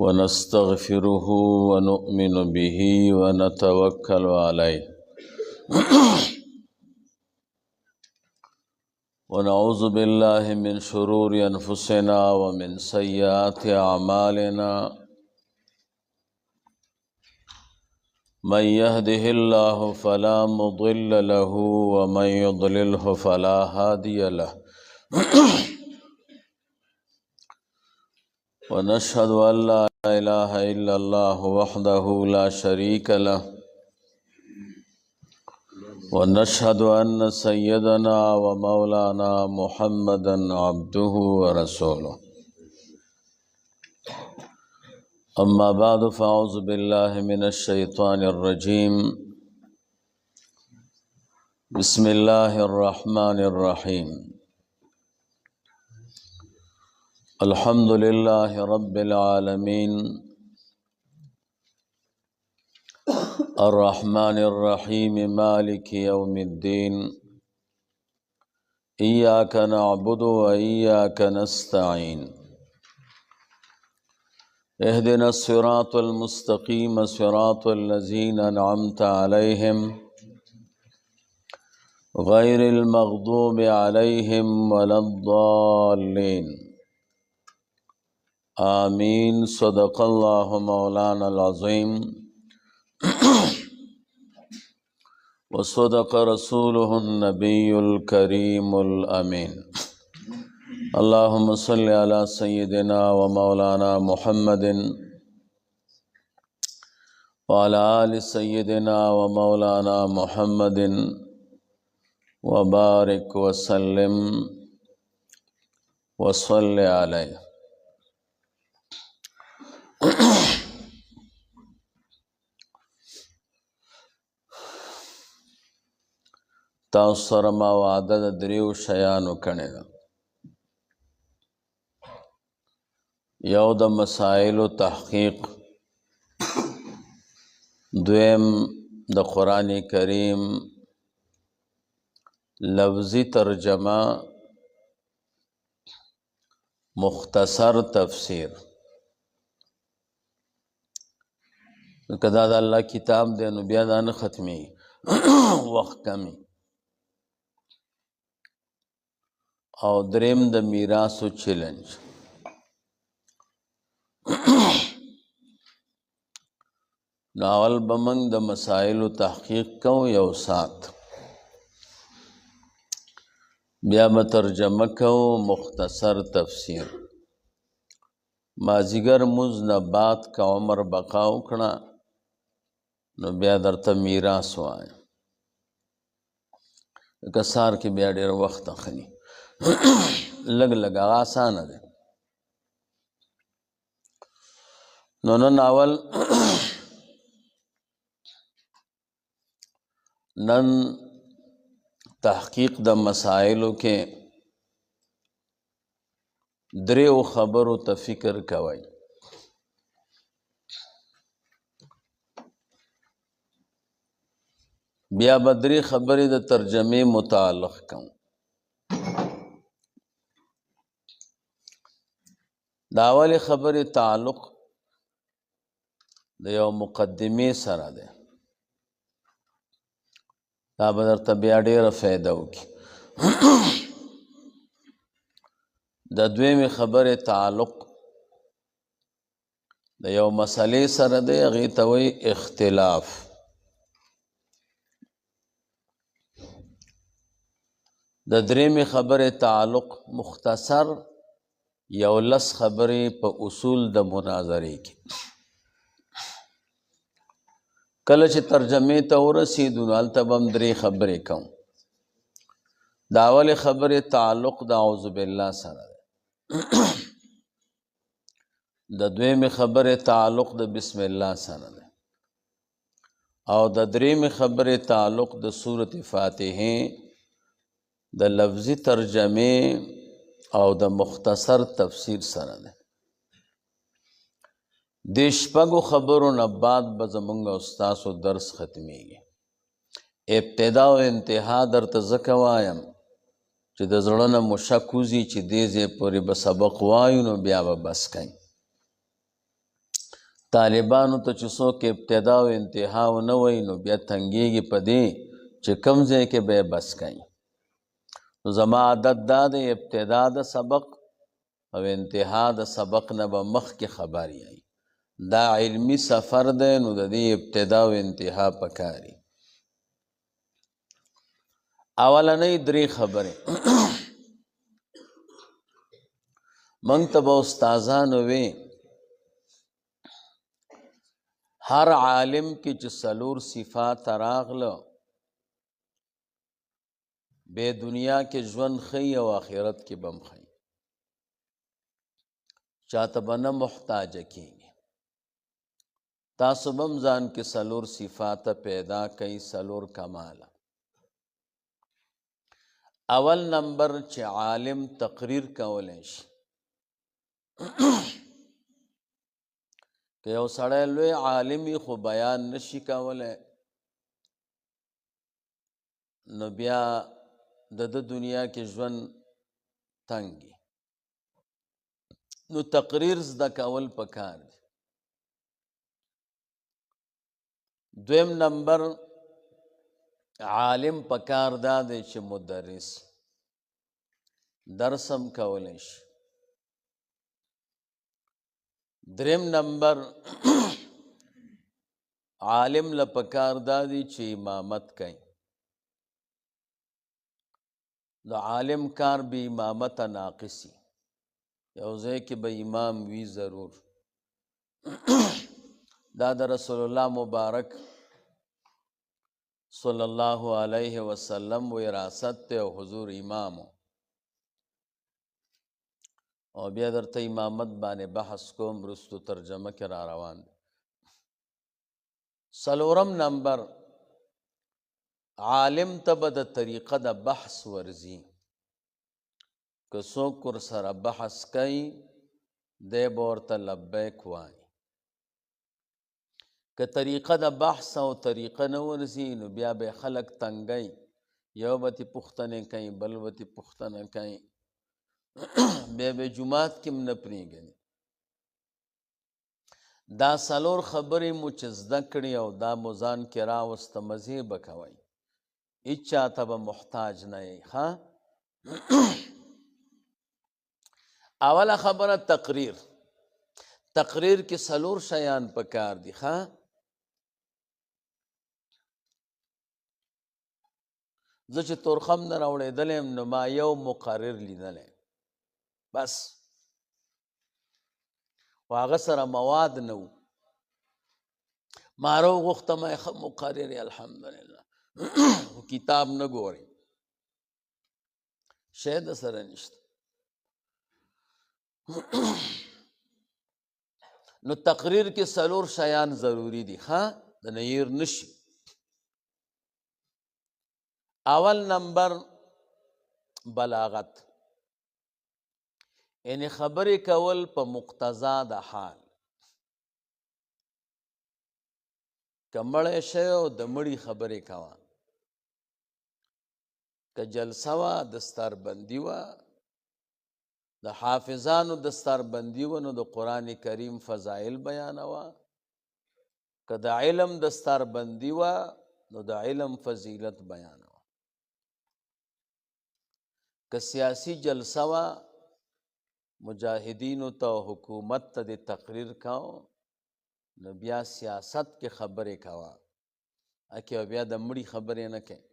ونستغفره ونؤمن به ونتوكل عليه ونعوذ بالله من شرور أنفسنا ومن سيئات أعمالنا من يهده الله فلا مضل له ومن يضلله فلا هادي له ونشهد أن لا إله إلا الله وحده لا شريك له ونشهد أن سيدنا ومولانا محمدا عبده ورسوله أما بعد فأعوذ بالله من الشيطان الرجيم بسم الله الرحمن الرحيم الحمد لله رب العالمين الرحمن الرحيم مالك يوم الدين إياك نعبد وإياك نستعين اهدنا الصراط المستقيم صراط الذين أنعمت عليهم غير المغضوب عليهم ولا الضالين آمين صدق الله مولانا العظيم وصدق رسوله النبي الكريم الأمين اللهم صل على سيدنا ومولانا محمد وعلى آل سيدنا ومولانا محمد وبارك وسلم وصل عليه تاسو سره ما وعده د دریو شیانو کړې ده. یو د مسائلو تحقیق، دویم د قرآن کریم لفظی ترجمه مختصر تفسیر. کدا د الله کتاب دی نو بیا دا نه ختمي وخت کمی. او دریم د میراثو چیلنج. ناول بمنګ د مسائلو تحقیق کو یو سات، بیا به ترجمه کو مختصر تفسیر. مازیګر مز نه بعد کا عمر بقا وکړه نو بیا درته میراث وایم. کسار کې بیا ډېر وخت اخلي لګ لګ آسانه ده. نن اول نن تحقیق د مسائلو کې دریو خبرو ته فکر کوي. بیا بدری خبرې د ترجمه متعلق کوم. دا اولی خبرې تعلق د یو مقدمه سره ده. دا به درته بیا ډېره فایده وکړي. د دویمې خبرې تعلق د یو مسئلې سره دی، هغې ته وایي اختلاف. د درېمې خبرې تعلق مختصر یو لس خبرې په اصول د مناظرې کې. کله چې ترجمې ته ورسېدو نو هلته به هم درې خبرې کوم. د اولې خبرې تعلق د اعوذ بالله سره دی. د دویمې خبرې تعلق د بسم الله سره دی. او د درېمې خبرې تعلق د سورة فاتحه د لفظي ترجمې او د مختصر تفسیر سره دی. د شپږو خبرو نه بعد به زمونږ او ستاسو درس ختمیږي. ابتدا او انتها درته ځکه وایم چې د زړه نه مو شک وځي چې دې ځای پورې به سبق وایو نو بیا به بس کوي. طالبانو ته چې څوک ابتدا او انتها ونه وایي نو بیا تنګېږي په دې چې کوم ځای کې به یې بس کوي. نو زما عادت دا دی ابتدا د سبق او انتها د سبق نه به مخکې خبر یی. دا علمی سفر دی نو د دې ابتدا او انتها پکاري. اولنۍ 3 خبرې موږ ته به استادانو وی هر عالم کې چې 4 صفات راغله به دنیا کې ژوند ښه او آخرت کې بم ښه چاته به نه محتاجه کېږي. تاسو به هم ځان کې 4 صفات پیدا کوي 4 کماله. اول نمبر چې عالم تقریر کولی شي. که یو سړی لوی عالمي خو بیان نشي کولی نو بیا د دنیا کې ژوند تنګي. نو تقریر زده کول پکار دی. 2 نمبر عالم پکار دا دی چې مدرس درس هم کولی شي. 3 نمبر عالم له پکار دا دی چې امامت کوي. د عالم کار به امامت ناقصي یو ځای کې به امام وی ضرور. دا د رسول الله مبارک صلی الله علیه وسلم وراثت ته او حضور امامو او بیا درته امامت باندې بحث کوم رستو ترجمه کې را روان دی. 4 نمبر عالم ته به د طریقه د بحث ورزي. که څوک ورسره بحث کوي دی به ورته لبیک وایي. که طریقه د بحث او طریقه نه ورزي نو بیا به خلک تنګي. یو به تې پوښتنې کوي بل به تې پوښتنه کوي بیا به جومات کې هم نه پرېږدي. دا 4 خبرې مو چې زده کړي او دا مو ځان کې راوسته مزې به کوئ. هیچا ته به محتاج نه یې. اوله خبره تقریر. تقریر کې 4 شیان پکار دي. زه چې تورخم نه راوړېدلی نو ما یو مقرر لیدلی بس خو هغه سره مواد نه و. ما راوغوښته ما یې ښه مقرر یې الحمدلله خو کتاب نه ګوري شی د سره نشته. نو تقریر کې 4 شیان ضروری دي. د نیر نشي. اول نمبر بلاغت یعنی خبرې کول په مقتضا د حال. که مړی شی او د مړي خبرې کوه. که جلسه وه دستاربندي وه د حافظانو دستاربندي وه نو د قرآن کریم فضایل بیانوه. که د علم دستاربندي وه نو د علم فضیلت بیانوه. که سیاسی جلسه وه مجاهدینو ته حکومت ته د تقریر کاو نو بیا سیاست کې خبرې کوه. اکه بیا د مړي خبرې نه کوي.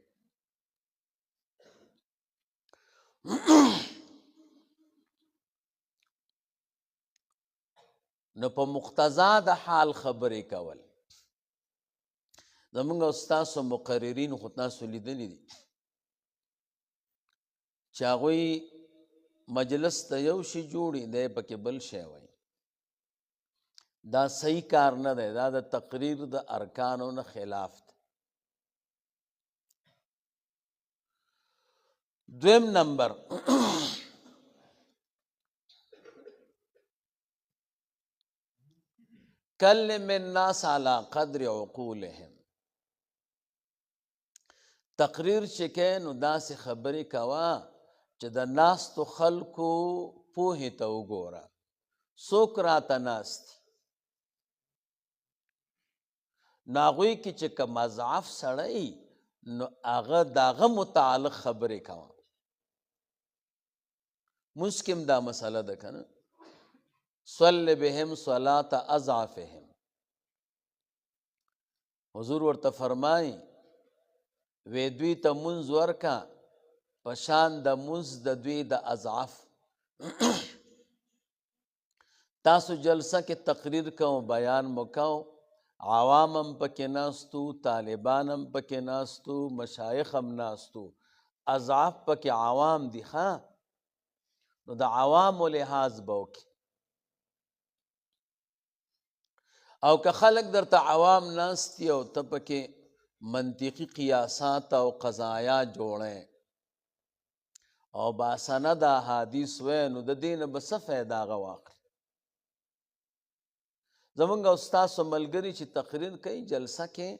نو په مقتضا د حال خبرې کول. زمونږ استاسو مقررین خو تاسو لیدلی دي چې هغوی مجلس ته یو شی جوړي دی پکې بل شی وایي. دا صحیح کار نه دی. دا د تقریر د ارکانو نه خلاف دی. 2 نمبر کلم الناس علی قدر عقولهم. تقریر چې کوې نو داسې خبرې کوه چې د ناستو خلکو پوهې ته وګوره، څوک راته ناست دي، نو هغوی کې چې که مضعف سړی نو هغه د هغه متعلق خبرې کوه. مونځ کې هم دا مسله ده که نه، صل بهم صلاة اضعافهم. حضور ورته فرمایي وی دوی ته مونځ ورکه په شان د مونځ د دوی د اضعاف. تاسو جلسه کې تقریر کوو، بیان مو کوو، عوام هم پکې ناستو، طالبان هم پکې ناستو، مشایخ هم ناستو، اضعاف پکې عوام دي ښه، نو د عوامو لحاظ به وکړي. او که خلک درته عوام ناستی او ته پکې منطقي قیاسات او قضایا جوړی او باسند احادیث وی، نو د دې نه به څه فایده هغه واخلي. زمونږ استاد سو ملګري چې تقریر کوي جلسه کې،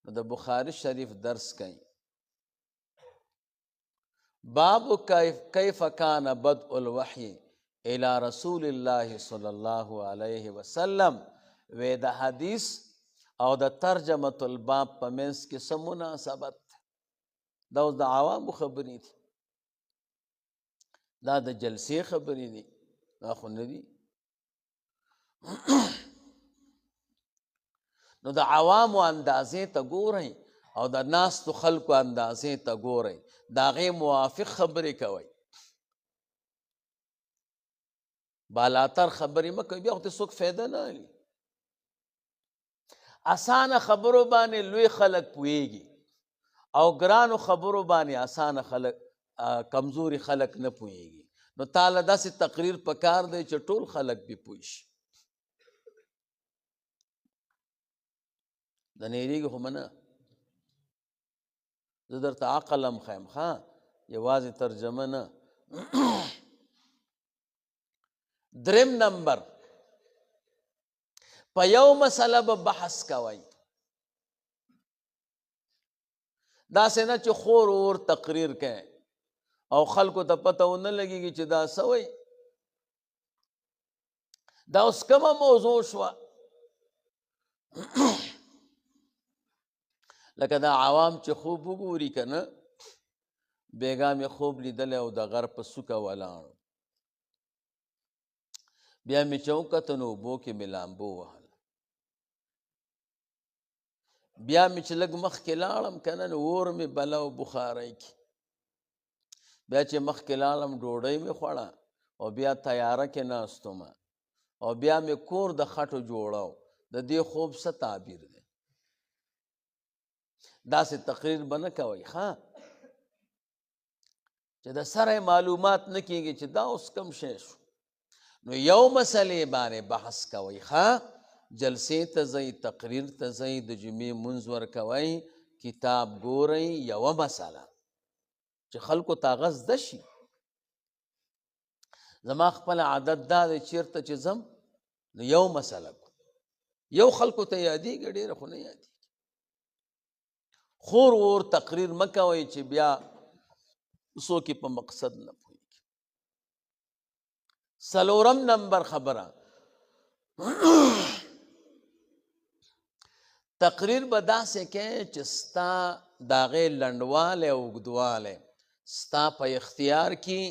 نو د بخاري شریف درس کوي. باب کیف کان بدء الوحی الی رسول الله صلی الله علیه وسلم. وی د حدیث او د ترجمة الباب په منځ کې څه مناسبت؟ دا اوس د عوامو خبرې دي، دا د جلسې خبرې دي، دا خو نه دي. نو د عوامو اندازې ته ګورئ او د ناستو خلکو اندازې ته ګورئ، د هغې موافق خبرې کوئ. بالاتر خبرې مه کوئ، بیا خو ته څوک فایده نه اخلي. اسانه خبرو باندې لوی خلک پوهیږي او ګرانو خبرو باندې اسانه خلک کمزوري خلک نه پوهیږي. نو تاله داسې تقریر پکار دی چې ټول خلک پې پوه شي. د نیریږي خو منه، زه درته عقل هم ښیم ښه، یوازې ترجمه نه. دریم نمبر، په یو مسله به بحث کوئ، داسې نه چې خور اور تقریر کوي او خلکو ته پته ونه لګېږي چې دا څه وایي. دا اوس کومه موضوع شوه؟ لکه دا عوام چې خوب وګوري که نه، بیګا مې خوب لیدلی او د غر په څوکه ولاړ، بیا مې چې وکته نو اوبو کې مې لامبو وهل، بیا مې چې لږ مخکې لاړم که نه، نو اور مې بله او بخارۍ کې، بیا چې مخکې لاړم ډوډۍ مې خوړه او بیا تیاره کې ناستم او بیا مې کور د خټو جوړو. د دې خوب څه تعبیر دی؟ داسې تقریر به نه کوئ ښه، چې د سره معلومات نه کېږي چې دا اوس کوم شی شو. نو یو مسلې باندې بحث کوئ ښه، جلسې ته ځئ، تقریر ته ځئ، د جمعې مونځ ورکوئ، کتاب ګورئ، یوه مسله چې خلکو ته هغه زده شي. زما خپل عادت دا دی چېرته چې ځم نو یو مسله کو، یو خلکو ته یادېږي، ډېره خو نه یادېږي. خور ور تقریر مه کوئ چې بیا څوک یې په مقصد نه پوهېږي. څلورم نمبر خبره، تقریر به داسې کوې چې ستا د هغې لنډوالی او اوږدوالی ستا په اختیار کې.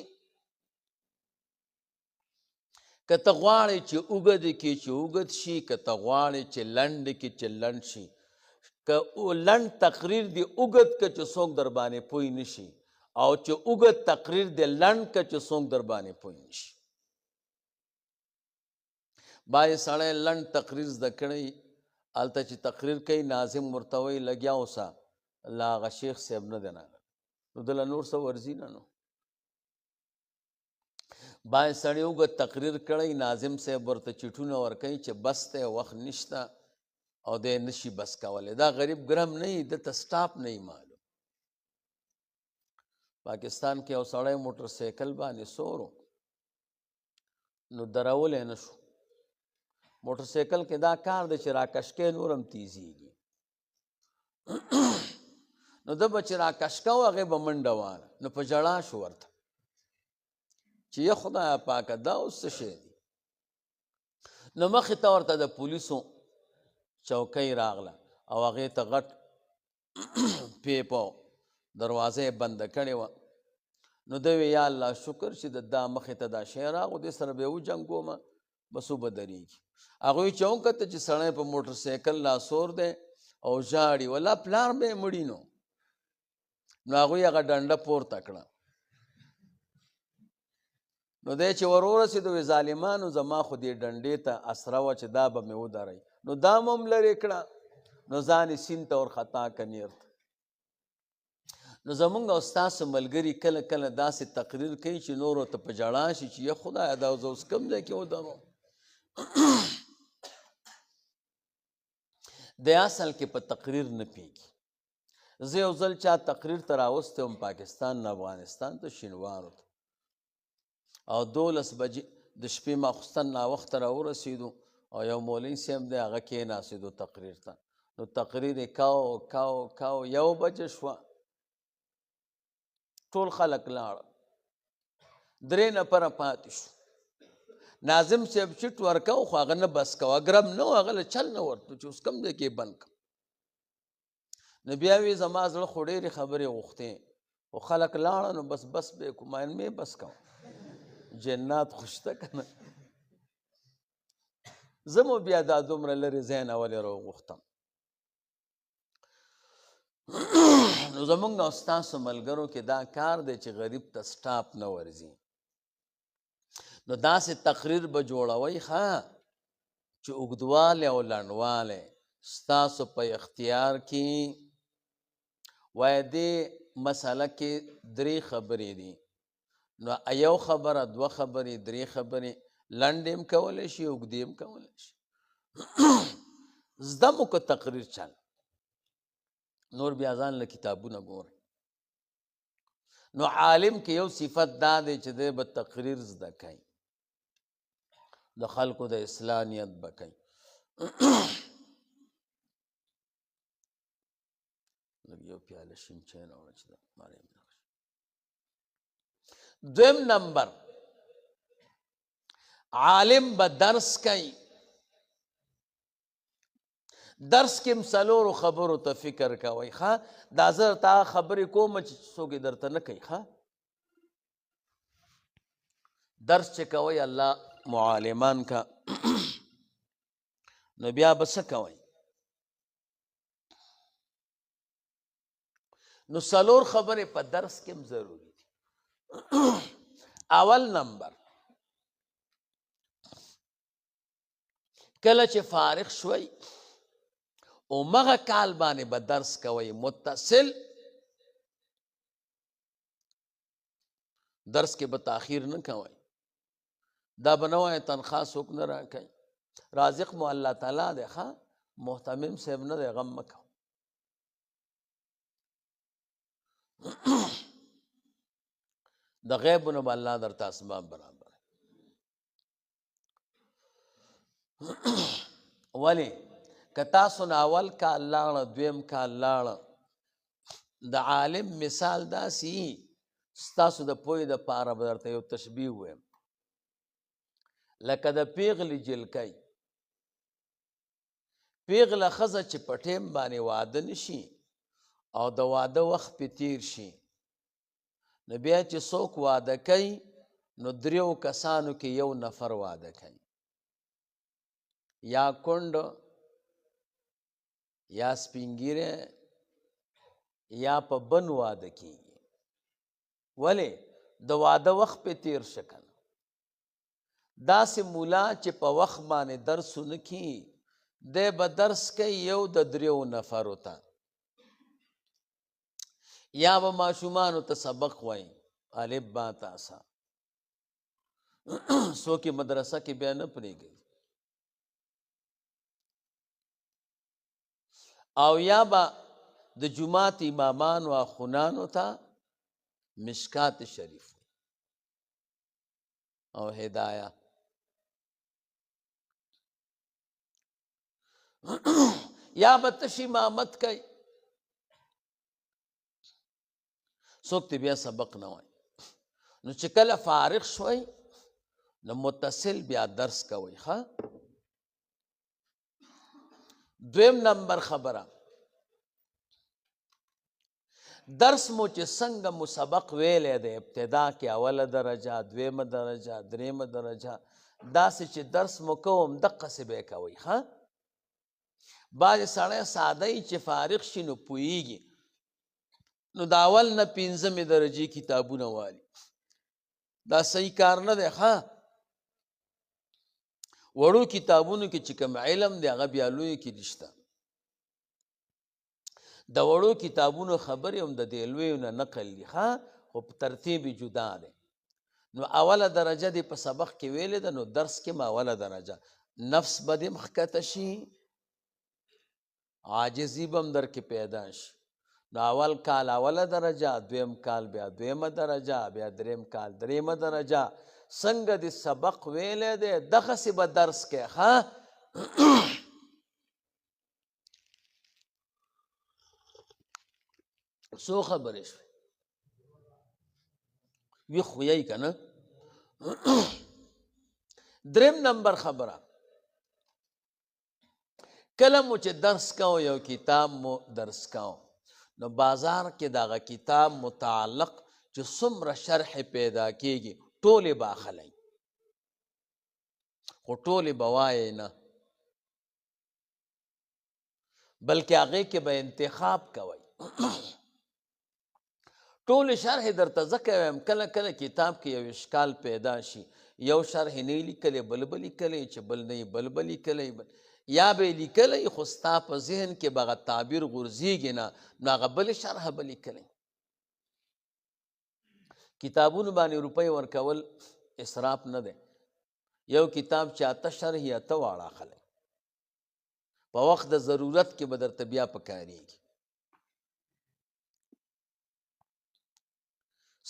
که ته غواړې چې اوږد کې چې اوږد شي، که ته غواړې چې لنډ کې چې لنډ شي. که لنډ تقریر دی اوږد که چې څوک در باندې پوه نه شي، او چې اوږد تقریر دی لنډ که چې څوک در باندې پوه نه شي. باید سړی لنډ تقریر زده کړی، هلته چې تقریر کوي ناظم ورته وایي لګیا اوسه، لا هغه شیخ صاحب نه دی راغلی، نو دله نور څه ورځي نه. نو باید سړی اوږد تقریر کړی، ناظم صاحب ورته چټونه ورکوي چې بس دی، وخت نشته او دی نشي بس کولی. دا غریب ګرم نه وي، دته سټاپ نه وي معلوم. پاکستان کې یو سړی موټر سایکل باندې سورو، نو درولی نه شو. موټر سایکل کې دا کار دی چې راکشکې نور هم تیزیږي. نو ده به چې راکشکه و هغې به منډه واله، نو په ژړا شو ورته چې یا خدای پاکه دا اوس څه شی دی. نو مخې ته ورته د پولیسو چوکۍ راغله او هغې ته غټ پیپ او دروازه یې بنده کړې وه. نو ده وی یا الله شکر چې د دا مخې ته دا شی راغو، دې سره به یې وجنګومه بس وبدرېږي. هغوی چې وکته چې سړی په موټر سایکل لاسور دی او ژاړي، والله پلار به یې مړي نو هغوی هغه ډنډه پورته کړه. نو دی چې ور ورسېدو وی ظالمانو زما خو دې ډنډې ته اسره وه چې دا به مې ودروي، نو دا مو هم لرې کړه، نو ځان یې سیند ته ورخطا کړه نیر ته. نو زمونږ او ستاسو ملګري کله کله داسې تقریر کوي چې نورو ته په ژړا شي چې یا خدایه دا زه اوس کوم ځای کې ودرم. دی اصل کې په تقریر نه پیږي. زه یو ځل چا تقریر ته راوستی وم پاکستان نه افغانستان ته شینوارو ته، او 12 بجې د شپې ماخوستن ناوخته راورسېدو او یو مولوي صاحب دی هغه کېناستېدو تقریر ته. نو تقریر یې کاو 1 بجه شوه، ټول خلک لاړه، 3 نفره پاتې شو. ناظم صاحب چټ ورکو خو هغه نه بس کوه، ګرم نه و، هغه له چل نه ورته چې اوس کوم ځای کې بند کړم. نو بیا وی زما زړه خو ډېرې خبرې غوښتې خو خلک لاړه، نو بس به یې کوم مې بس کوم، جنات خو شته که نه. زه مو بیا دا دومره لرې ځای نه ولې راوغوښتم. نو زمونږ او ستاسو ملګرو کې دا کار دی چې غریب ته سټاپ نه ورځي. نو داسې تقریر به جوړوئ ښه چې اوږدوالی او لنډوالی ستاسو په اختیار کې. وایي دې مسله کې 3 خبرې دي، نو 1 خبره 2 خبرې 3 خبرې لنډې هم کولی شي اوږدې هم کولی شي. زده مو که تقریر چل، نور بیا ځان له کتابونه ګورئ. نو عالم کې یو صفت دا دی چې دی به تقریر زده کوي، د خلکو د اصلاح نیت به کوي. لږ یو پیاله شین چای راوړه چې دا ماری مې نقش. 2 نمبر عالم به درس کوي، درس کې هم 4 خبرو ته فکر کوئ. ښه دا زه تا خبرې کوم چې څوک یې درته نه کوي. ښه درس چې کوئ الله معالمان کا نو بیا به څه کوئ؟ نو 4 خبرې په درس کې هم ضروري دي. اول نمبر کله چې فارغ شوئ او مغه کال باندې به درس کوئ، متصل درس کې به تاخیر نه کوئ. دا به نه وایي تنخواه څوک نه راکوي، رازق مو الله تعالی دی. ښه محتمم صاحب نه دی، غم مه کوه. د غیبونو به الله درته اسباب برابر. ولې که تاسو نه اول کال لاړه 2م کال لاړه، د عالم مثال داسې ستاسو د پوهې دپاره به درته یو تشبیه ویم، لکه د پیغلې جلکۍ. پیغله ښځه چې په ټیم باندې واده نشي او د واده وخت پې تیر شي، نو بیا چې څوک واده کوي نو 3 کسانو کې 1 نفر واده کوي، یا کونډ یا سپینګیره یا په بن واده کیږي. ولې د واده وخت پې تیر شکل. داسې مولا چې په وخت باندې درسونه کوي، دی به درس کوي 1 د 3 نفرو ته، یا به ماشومانو ته سبق وایي الف با تا سا. څوک یې مدرسه کې بیا نه پرېږدي. او یا به د جومات امامانو اخونانو ته مشکات شریف او هدایه. یا به تش امامت کوي، څوک ته بیا سبق نه وایي. نو چې کله فارغ شوي نو متصل بیا درس کوئ. ښه دویم نمبر خبره، درس مو چې څنګه مو سبق ویلی دی ابتدا کې اوله درجه، دویمه درجه، دریمه درجه، داسې چې درس مو کوم دقسې به یې کوئ. ښه بعضې سړی ساده یي چې فارغ شي نو پوهیږي، نو د اول نه پنځمې درجې کتابونه والي، دا صحیح کار نه دی. ښه وړو کتابونو کې چې کوم علم دی هغه بیا لویو کې نشته. د وړو کتابونو خبرې هم د دې لویو نه نقل دي، ښه خو په ترتیب جدا دی. نو اوله درجه دې په سبق کې ویلې ده، نو درس کې هم اوله درجه، نفس به دې مخکته شي، عاجزي به هم در کې پیدا شي. نو اول کال اوله درجه، دویم کال بیا دویمه درجه، بیا دریم کال دریمه درجه. څنګه دې سبق ویلی دی دغسې به درس کې. ښه څو خبرې شوې، ویښ خو یی که نه. دریم نمبر خبره، کله مو چې درس کوو یو کتاب مو درس کوو نو بازار کې دغه کتاب متعلق چې څومره شرح پیدا کېږي ټولې به اخلئ، خو ټولې به وایئ نه، بلکې هغې کې به انتخاب کوئ. ټول شرح درته ځکه وایم کله کله کتاب کې یو اشکال پیدا شي، یو شرح نه یې لیکلی بل به لیکلی، چې بل نه یې بل به لیکلی، یا به یې لیکلی خو ستا په ذهن کې به هغه تعبیر غورځېږي نه، نو هغه بل شرح به لیکلی. کتابونو باندې روپۍ ورکول اسراف نه دی. یو کتاب چې 8 شرح یې 8 واړه اخلی، په وخت د ضرورت کې به درته بیا پکارېږي.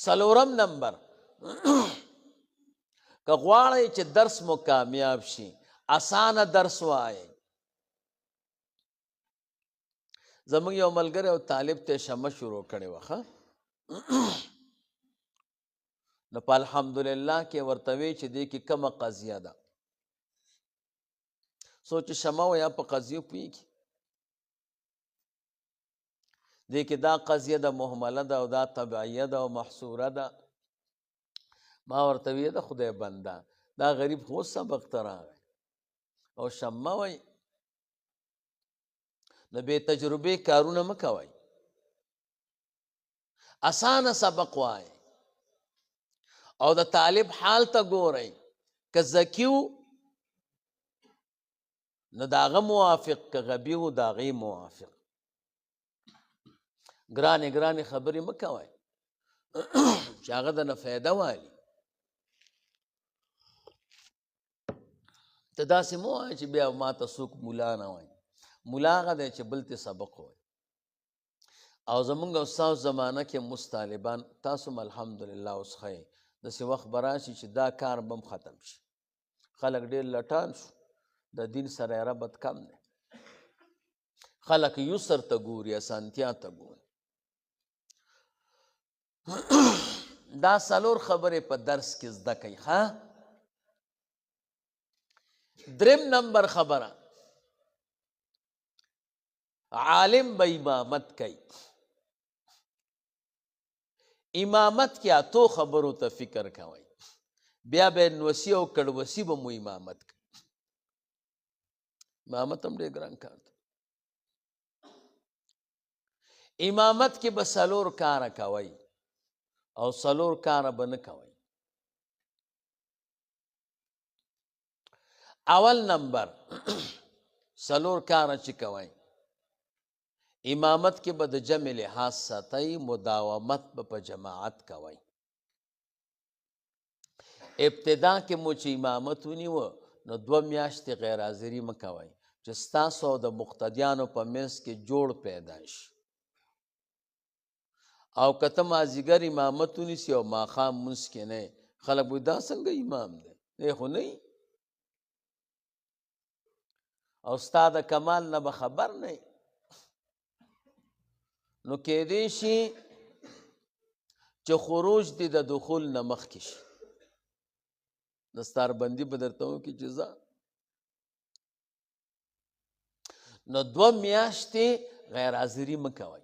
څلورم نمبر، که غواړئ چې درس مو کامیاب شي اسانه درس وایئ. زموږ یو ملګری او طالب ته شمه شروع کړې وه، ښه نو په الحمدلله کې ورته وی چې دې کې کومه قضیه ده، څو چې شمه ویا په قضیو پوهېږي، دې کې دا قضیه ده محمله ده او دا طبعیه ده او محصوره ده. ما ورته ویې ده خدای بنده دا غریب خو سبق ته راغی او شمه وی، نو بې تجربې کارونه مه کوئ، اسانه سبق وایئ او د طالب حال ته ګورئ، که ذکي و نو د هغه موافق، که غبي و د هغې موافق. ګرانې ګرانې خبرې مه کوئ چې هغه دنه فایده والي. ته داسې مه وایه چې بیا ما ته څوک ملا نه وایي، ملا هغه دی چې بل ته سبق وایي. او زمونږ استاد زمانه کې موږ طالبان تاسو هم الحمدلله اوس ښه داسې وخت به راشي چې دا کار به هم ختم شي، خلک ډېر لټان شو، د دین سره یې ربط کم دی، خلک یسر ته ګوري، اسانتیا ته ګوري. دا څلور خبرې په درس کې زده کوي. ښه دریم نمبر خبره، عالم به امامت کوي، امامت کې اتو خبرو ته فکر کوئ، بیا به نوسی او کړوسی به مو امامت کوي. امامت هم ډېر ګران کار دی. امامت کې به څلور کاره کوئ او څلور کاره به نه کوئ. اول نمبر څلور کاره چې کوئ، امامت کې به د جمع لحاظ ساتئ، مداومت به په جماعت کوئ. ابتدا کې مو چې امامت ونیوه نو 2 میاشتې غیر حاضري مه کوئ چې ستاسو او د مقتدیانو په منځ کې جوړ پیدا شي. او که ته مازدیګر امامت ونیسي او ماښام مونځ کې نه یې، خلک به دا څنګه امام دی، دی خو نه او ستا د کمال نه به خبر نه یې. نو کېدی شي چې خروج دې د دخول نه مخکې شي. دستاربندي به درته وکړي چې ځه نو 2 میاشتې غیر حاضري مه کوئ.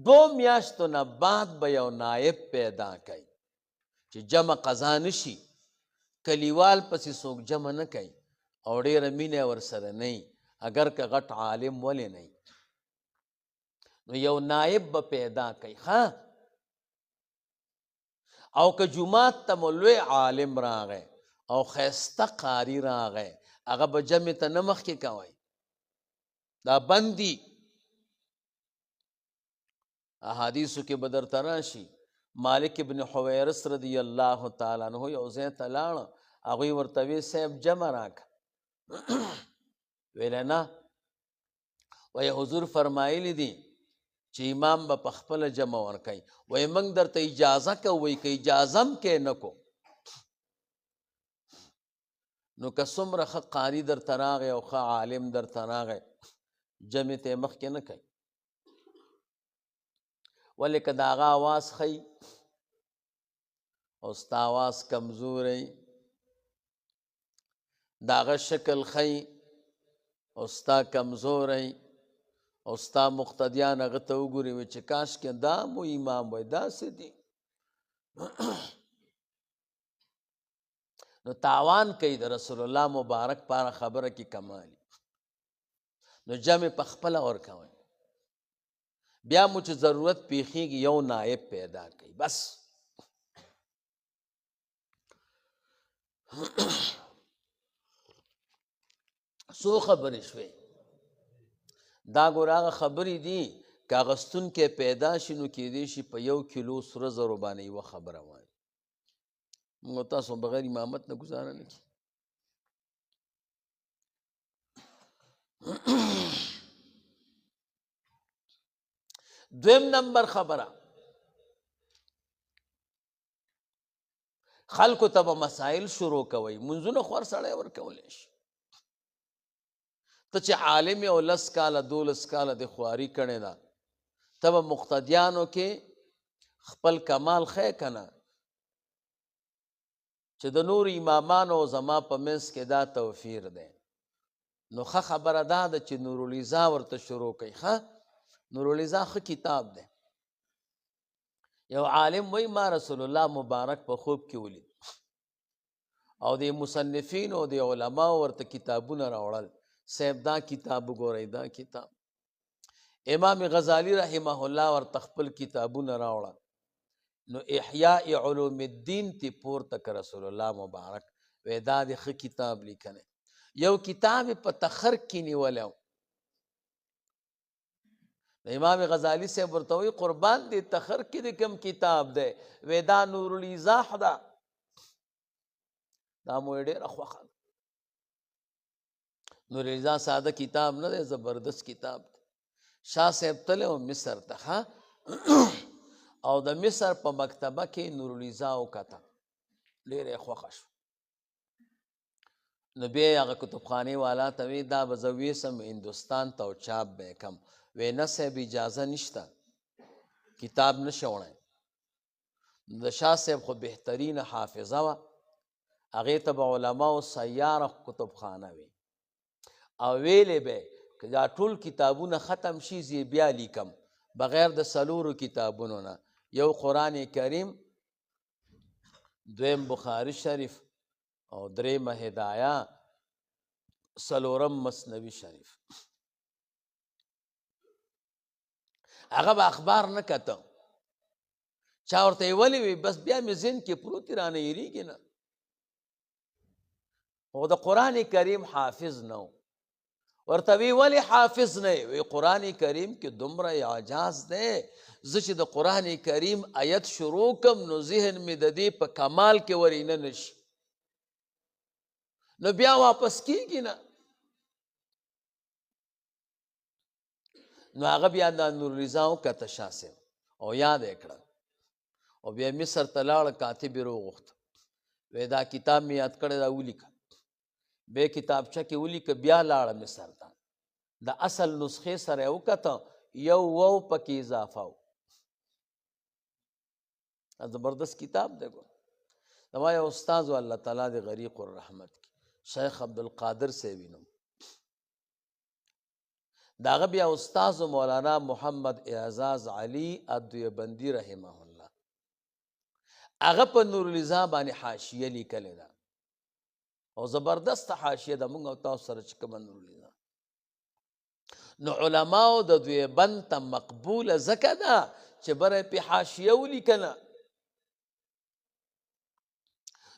2 میاشتو نه بعد به یو نایب پیدا کوي چې جمع قضا نشي. کلیوال پسې څوک جمع نه کوي او ډېره مینه ورسره نه وي، اگر که غټ عالم ولې نه وي. نو یو نایب به پیدا کوي ښه. او که جومات ته مو لوی عالم راغی او ښایسته قاري راغی، هغه به جمع ته نه مخکې کوئ، دا بندي. احادیثو کې به درته راشي مالک ابن حویرث رضی الله تعالی عنہ یو ځای ته لاړه، هغوی ورته وی صاحب جمع راکړه. ویل نه، وایي حضور فرمایلی دي چې امام به په خپله جمع ورکوي. وایي موږ درته اجازه کوو، وایي که اجازه هم کې نه کو نو که څومره ښه قاري درته راغی او ښه عالم درته راغی جمع ته یې مخکې نه کوي. ولې که د هغه اواز ښی او ستا اواز کمزوری، د هغه شکل ښی او ستا کمزوری، او ستا مقتدیان هغه ته وګوري وایي چې کاشکې دا مو امام وایي داسې دي نو تاوان کوي. د رسول الله مبارک پاره خبره کې کمالي. نو جمع په خپله ورکوئ. بیا مو چې ضرورت پیښیږي یو نایب پیدا کوي بس. څو خبرې شوې دا ګوره هغه خبرې دي که اغوستونکی پیدا شي نو کیدای شي په 1 کیلو سره زرو باندې یوه خبره وایي. موږ تاسو بغیر امامت نه ګزاره نه کړي. دویم نمبر خبره، خلکو ته به مسائل شروع کوئ. منځونه خو هر سړی ورکولی شي. ته چې عالم یې او 10 کاله 12 کاله د خواري کړې ده، ته به مقتدیانو کې خپل کمال ښی که نه چې د نور امامانو او زما په منځ کې دا توفیر دی. نو ښه خبره دا ده چې نورالعزا ورته شروع کوي. ښه نورالعزا ښه کتاب دی. یو عالم وایي ما رسول الله مبارک په خوب کې ولید او د مصنفینو او د علماو ورته کتابونه راوړل. صاحب دا کتاب وګورئ، دا کتاب. امام غزالی رحمه الله ورته خپل کتابونه راوړل. نو احیاء علوم الدین تی پورته که رسول الله مبارک وی دا دی ښه کتاب لیکنی. یو کتاب په تخر کې نیولی و. امام غزالی صاحب ورته وی قربان دی تخر کې د کوم کتاب دی؟ وی دا نورالایضاح ده. دا مو یې ډېره خوښه ده. نورالایضاح ساده کتاب نه دی، زبردست کتاب دی. شاه صاحب تللی و مصر ته او د مصر په مکتبه کې نورالایضاح وکته، ډېره یې خوښه شوه. نو بیا یې هغه کتابخانې والا ته وی دا به زه ویسم هندوستان ته او چاپ به یې کم. وی نه صاحب اجازه نشته، کتاب نشه وړی. د شاه صاحب خو بهترینه حافظه وه، هغې ته به علماو سیاره کتابخانه وي او ویلې به که دا ټول کتابونه ختم شي زه بیا لیکم بغیر د 4 کتابونو نه. یو قرآن کریم، دویم بخاری شریف او درېیمه هدایه، 4م مثنوي شریف. هغه به اخبار نه کته. چا ورته یې ولې وي بس بیا مې ذهن کې پروت دی رانه هېرېږي نه. خو د قرآن کریم حافظ نه و. ورته وی ولې حافظ نه یې؟ وی قرآن کریم کې دومره اعجاز دی، زه چې د قرآن کریم آیت شروع کم نو ذهن مې د دې په کمال کې ورینه نشي، نو بیا واپس کیږي نه. نو هغه بیا د نورالایضاح وکته شاه صاحب او یاد یې کړه او بیا مصر ته لاړه، کاتب یې راوغوښته. وی دا کتاب مې یاد کړی دا ولیکه. بیا کتابچه کې ولیکه، بیا لاړه مصر ته. د اصل نسخې سره یې وکته، یو واو پکې اضافه و. زبردست کتاب دی ګور زما یو استاد و الله تعالی د غریق الرحمت کی شیخ عبدالقادر صاحب نوم د هغه بیا استاد مولانا محمد اعزاز علي الدیوبندي رحمه الله هغه په نور الرضا باندې حاشیه لیکلې ده او زبردست حاشیه ده موږ او تاسو سره چې کومه نور الرضا نو علماو د دیوبند ته مقبوله ځکه ده چې بره پې حاشیه ولیکنه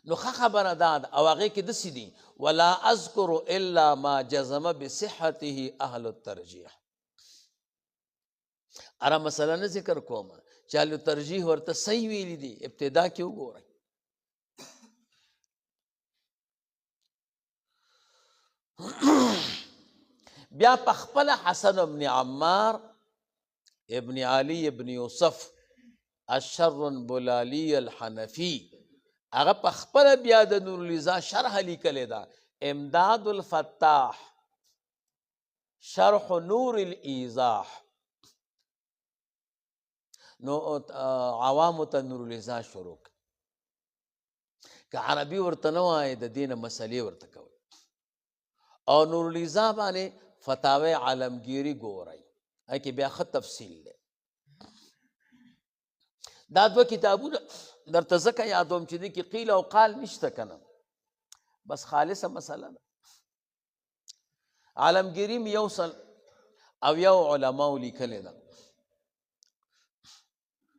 نو ښه خبره دا ده او هغې کې داسې دي ولا اذکر الا ما جزم بصحته اهل الترجیح اره مسله نه ذکر کومه چې اهل الترجیح ورته صحیح ویلي دي ابتدا کې وګورئ بیا په خپله حسن ابن عمار ابن علي ابن یوسف الشر بلالی الحنفی هغه په خپله بیا د نور الرضا شرح لیکلې ده امداد الفتاح شرح نور الایضاح نو عوامو ته نور الرضا شروع که عربي ورته نه وایي د دې نه مسلې ورته کوي او نور الرضا باندې فتاوی عالمگیری ګورئ هغې کې بیا ښه تفصیل دی دا دوه کتابونه درته ځکه یادوم چې دې کې قیل او قال نشته که نه بس خالصه مسله ده عالمگیری م 100 او یو علماو لیکلې ده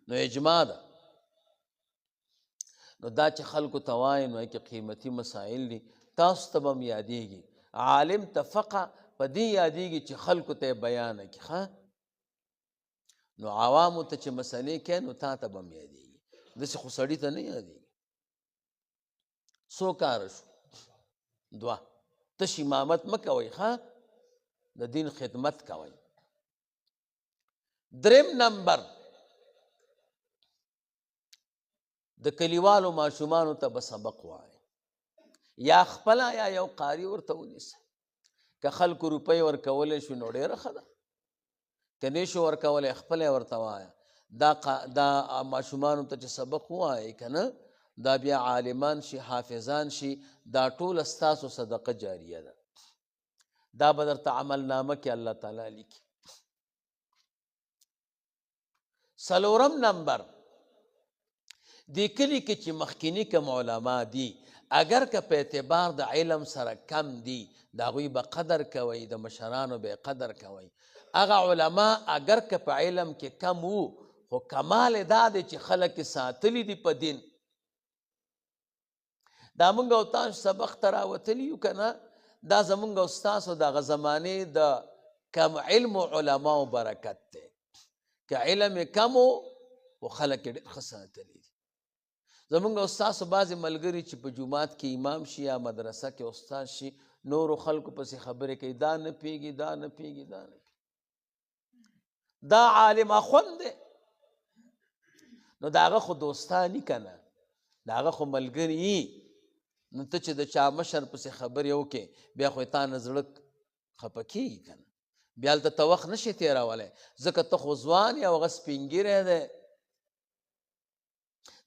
نو اجماع ده نو دا چې خلکو ته وایي نو هغې کې قیمتي مسائل دي تاسو ته به م یادېږي عالم ته فقه په دې یادېږي چې خلکو ته یې بیانه کړي ښه نو عوامو ته چې مسلې کوي نو تا ته به م یادېږي داسې خو سړي ته نه یادېږي څو کاره شو دوه تش امامت مه کوئ ښه د دین خدمت کوئ دریم نمبر د کلیوالو ماشومانو ته به سبق وایي یا خپله یا یو قاري ورته ونیسئ که خلکو روپۍ ورکولی شو نو ډېره ښه ده که نه شو ورکولی خپله یې ورته وایه دا ماشومانو ته چې سبق ووایي که نه دا بیا عالمان شي حافظان شي دا ټوله ستاسو صدقه جاریه ده دا به درته عملنامه کې الله تعالی لیکي څلورم نمبر دې کلي کې چې مخکیني کوم علما دي اگر که په اعتبار د علم سره کم دي د هغوی به قدر کوئ د مشرانو به قدر کوئ هغه علما اگر که په علم کې کم وو خو کمال یې دا دی چې خلک یې ساتلي دي په دین دا موږ او تاسو سبق ته راوتلي یو که نه دا زموږ او ستاسو د هغه زمانې د کم علمو علماو برکت دی که علم یې کم و خو خلک یې ډېر ښه ساتلي دي زمونږ استاسو بعضې ملګري چې په جومات کې امام شي یا مدرسه کې استاد شي نورو خلکو پسې خبرې کوي دا نه پیږي دا نه پیږي دا نه پیږي دا عالم اخوند دی نو د هغه خو دوستاني که نه د هغه خو ملګري نو ته چې د چا مشر پسې خبرې وکړې بیا خو یې تا نه زړه خفه کېږي که نه بیا هلته ته وخت نشي تېرولی ځکه ته خو ځوان یې او هغه سپین ږیری دی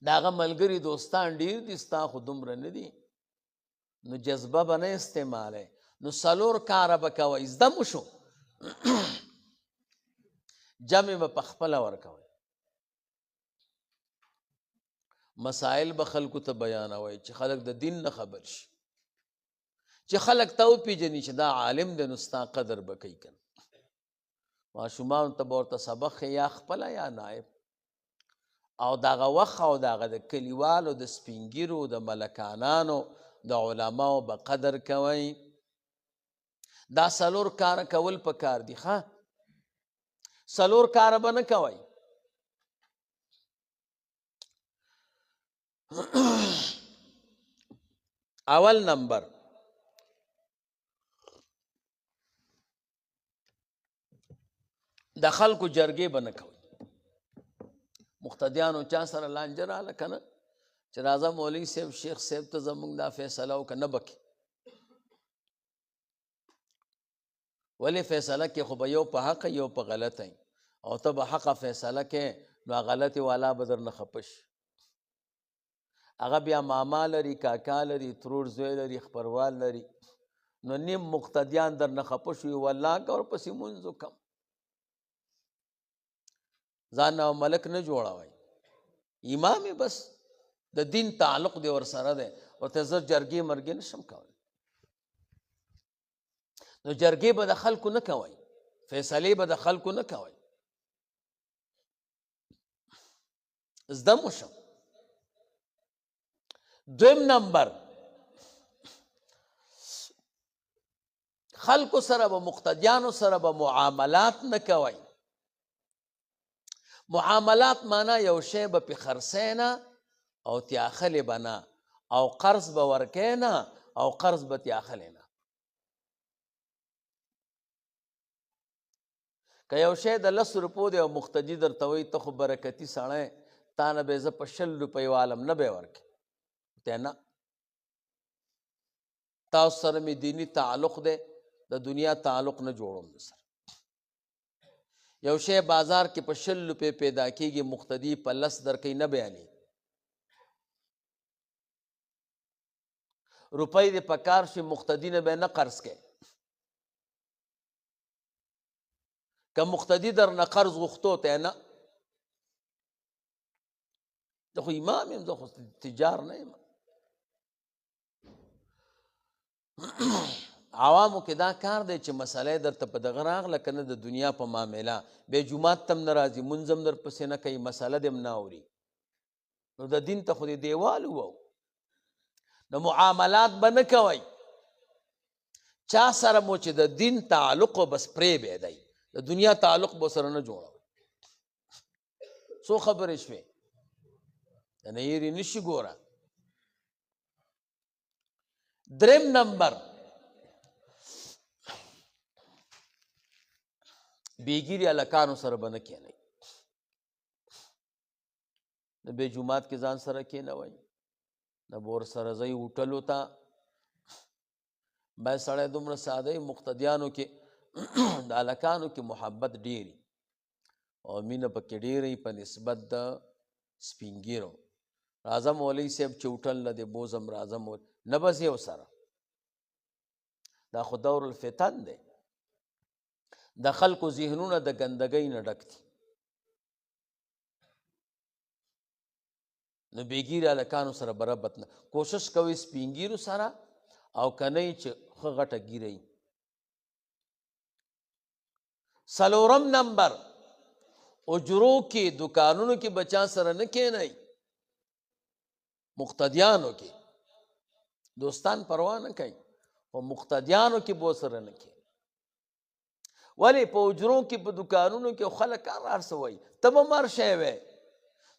د هغه ملګري دوستان ډېر دي ستا خو دومره نه دي نو جذبه به نه استعمالی نو څلور کاره به کوئ زده مو شو جمع به په خپله ورکوئ مسائل به خلکو ته بیانوئ چې خلک د دین نه خبر شي چې خلک ته وپېژني چې دا عالم دی نو ستا قدر به کوي که نه ماشومانو ته به ورته سبق ښیي یا خپله یا نایب او دغه وخت او دغه د کلیوالو د سپینګیرو د ملکانانو د علماو به قدر کوئ دا څلور کاره کول پکار دي ښه څلور کاره به نه کوئ اول نمبر د خلکو جرګې به نه کوئ مقتدیانو چا سره لانجه راله که نه چې راځه مولوي صاحب شیخ صاحب ته زموږ دا فیصله وکړه نه به کې ولې فیصله کې خو به یو په حقه یو په غلطه او ته به حقه فیصله کې نو غلطې والا به درنه خفه شي هغه بیا ماما لري، کاکا لري، ترور زوی لري، خپروال لري، نو نیم مقتدیان در نه خفه شوي والله که ورپسې مونځ وکړم. ځان نه ملک نه جوړوئ، امام یې بس د دین تعلق دی ورسره دی، ورته زه جرګې مرګې نشم کولی. نو جرګې به د خلکو نه کوئ، فیصلې به د خلکو نه کوئ. زده مو شم. دویم نمبر، خلکو سره به مقتدیانو سره به معاملات نه کوئ. معاملات معنا یو شی به پې خرڅی نه او تیاخلې به نه، او قرض به ورکې نه او قرض به تیاخلې نه. که یو شی د 10 روپو دی او مقتدي درته وایي ته خو برکتي سړی، تا نه به زه په 20 روپۍ والم، نه به یې ورکې. ته نه، تاسو سره مې دیني تعلق دی، د دنیا تعلق نه جوړوم در سره. یو شی بازار کې په 20 روپۍ پیدا کېږي، مقتدي په 10 درکوي، نه بیانې. روپۍ دې په کار شي، مقتدي نه به نه قرض کوي. که مقتدي در نه قرض غوښتو ته نه، زه خو امام یم، زه خو تجار نه یم. عوامو کې دا کار دی چې مسله درته په دغه راغله که نه، د دنیا په معامله بیا جومات ته هم نه راځي، مونځ هم درپسې نه کوي، مسله دې هم نه اوري. نو د دین ته خو دې دیوال ووو. نو معاملات به نه کوئ چا سره مو چې د دین تعلق و بس پرې بی دی، د دنیا تعلق به سره نه جوړوئ. څو خبرې شوې، د نه یېرې نشي ګوره. دریم نمبر، بیګیري هلکانو سره به نه کښېنئ. نه به جومات کې ځان سره کښېنوئ، نه به ورسره ځئ هوټلو ته. باید سړی دومره ساده مقتدیانو کې د هلکانو کې محبت ډېري او مینه پکې ډېرې په نسبت د سپین ږیرو. راځه مولوي صاحب چې هوټل نه دی بوځم، راځه نه به ځې ورسره. دا خو دور الفتن دی، د خلکو ذهنونه د ګندګۍ نه ډک دي. نو بېګیرې هلکانو سره برابت نه کوشش کوئ، سپین ږیرو سره، او که نه چې ښه غټه ږیره وي. څلورم نمبر، اجرو کې دکانونو کې بچا سره نه کښېنئ. مقتدیانو کې دوستان پروا نه کوي، خو مقتدیانو کې به سره نه کښېنئ. ولې په اجرو کې په دکانونو کې خلک هر څه وایي، ته به مر شی وی،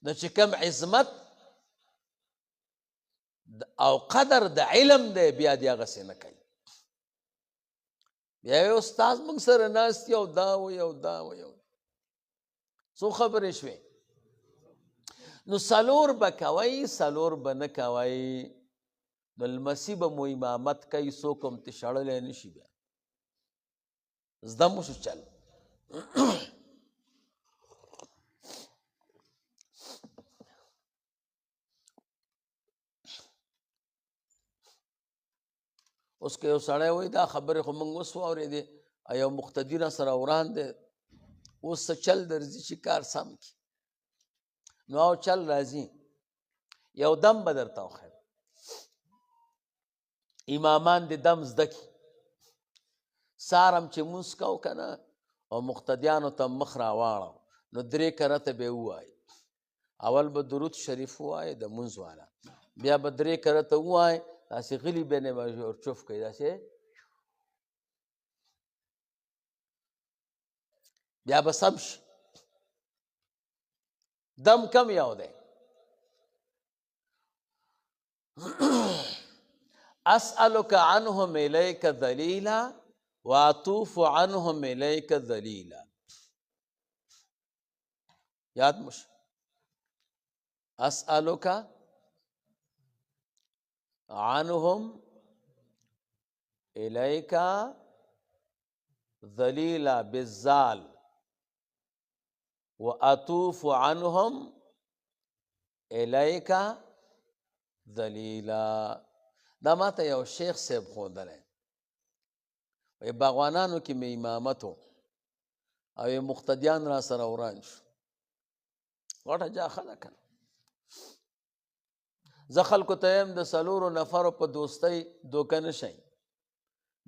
نو چې کم عظمت او قدر د علم دی بیا دې هغسې نه کوي. بیا یې استاد موږ سره ناست یو دا وایي او دا وایي. څو خبرې شوې. نو څلور به کوئ، څلور به نه کوئ. نو لمسي به مو امامت کوي، څوک هم ترې شړلی نه شي. بیا زده مو شو چل. اوس که یو سړی وایي دا خبرې خو موږ اوس واورېدې، یو مقتدي را سره وران دی، اوس څه چل درځي چې کار سم کړي. نو او چل راځي، یو دم به درته وښیم. امامان دې دم زده کړي. سارم چې مونځ کو که نه، او مقتدیانو ته مخ راواړو، نو 3 کرته به یې ووایي. اول به درود شریف ووایي د مونځ والا، بیا به 3 کرته ووایي، داسې غلي به نه چوف کوي، داسې بیا به سم شي. دم کم یو دی. اسألک عنهم الیک ذلیلا واطوف عنهم الیک ذلیلا. یاد مش اسألک عنهم الیک ذلیلا بالزال واطوف عنهم الیک ذلیلا. دا ما ته یو شیخ صاحب ښودلی، وایي باغوانانو کې مې امامت و او یې مقتدیان را سره وران شو. غټه جاخه ده که نه. زه خلکو ته یم د څلورو نفرو په دوستۍ دوکه نه شئ.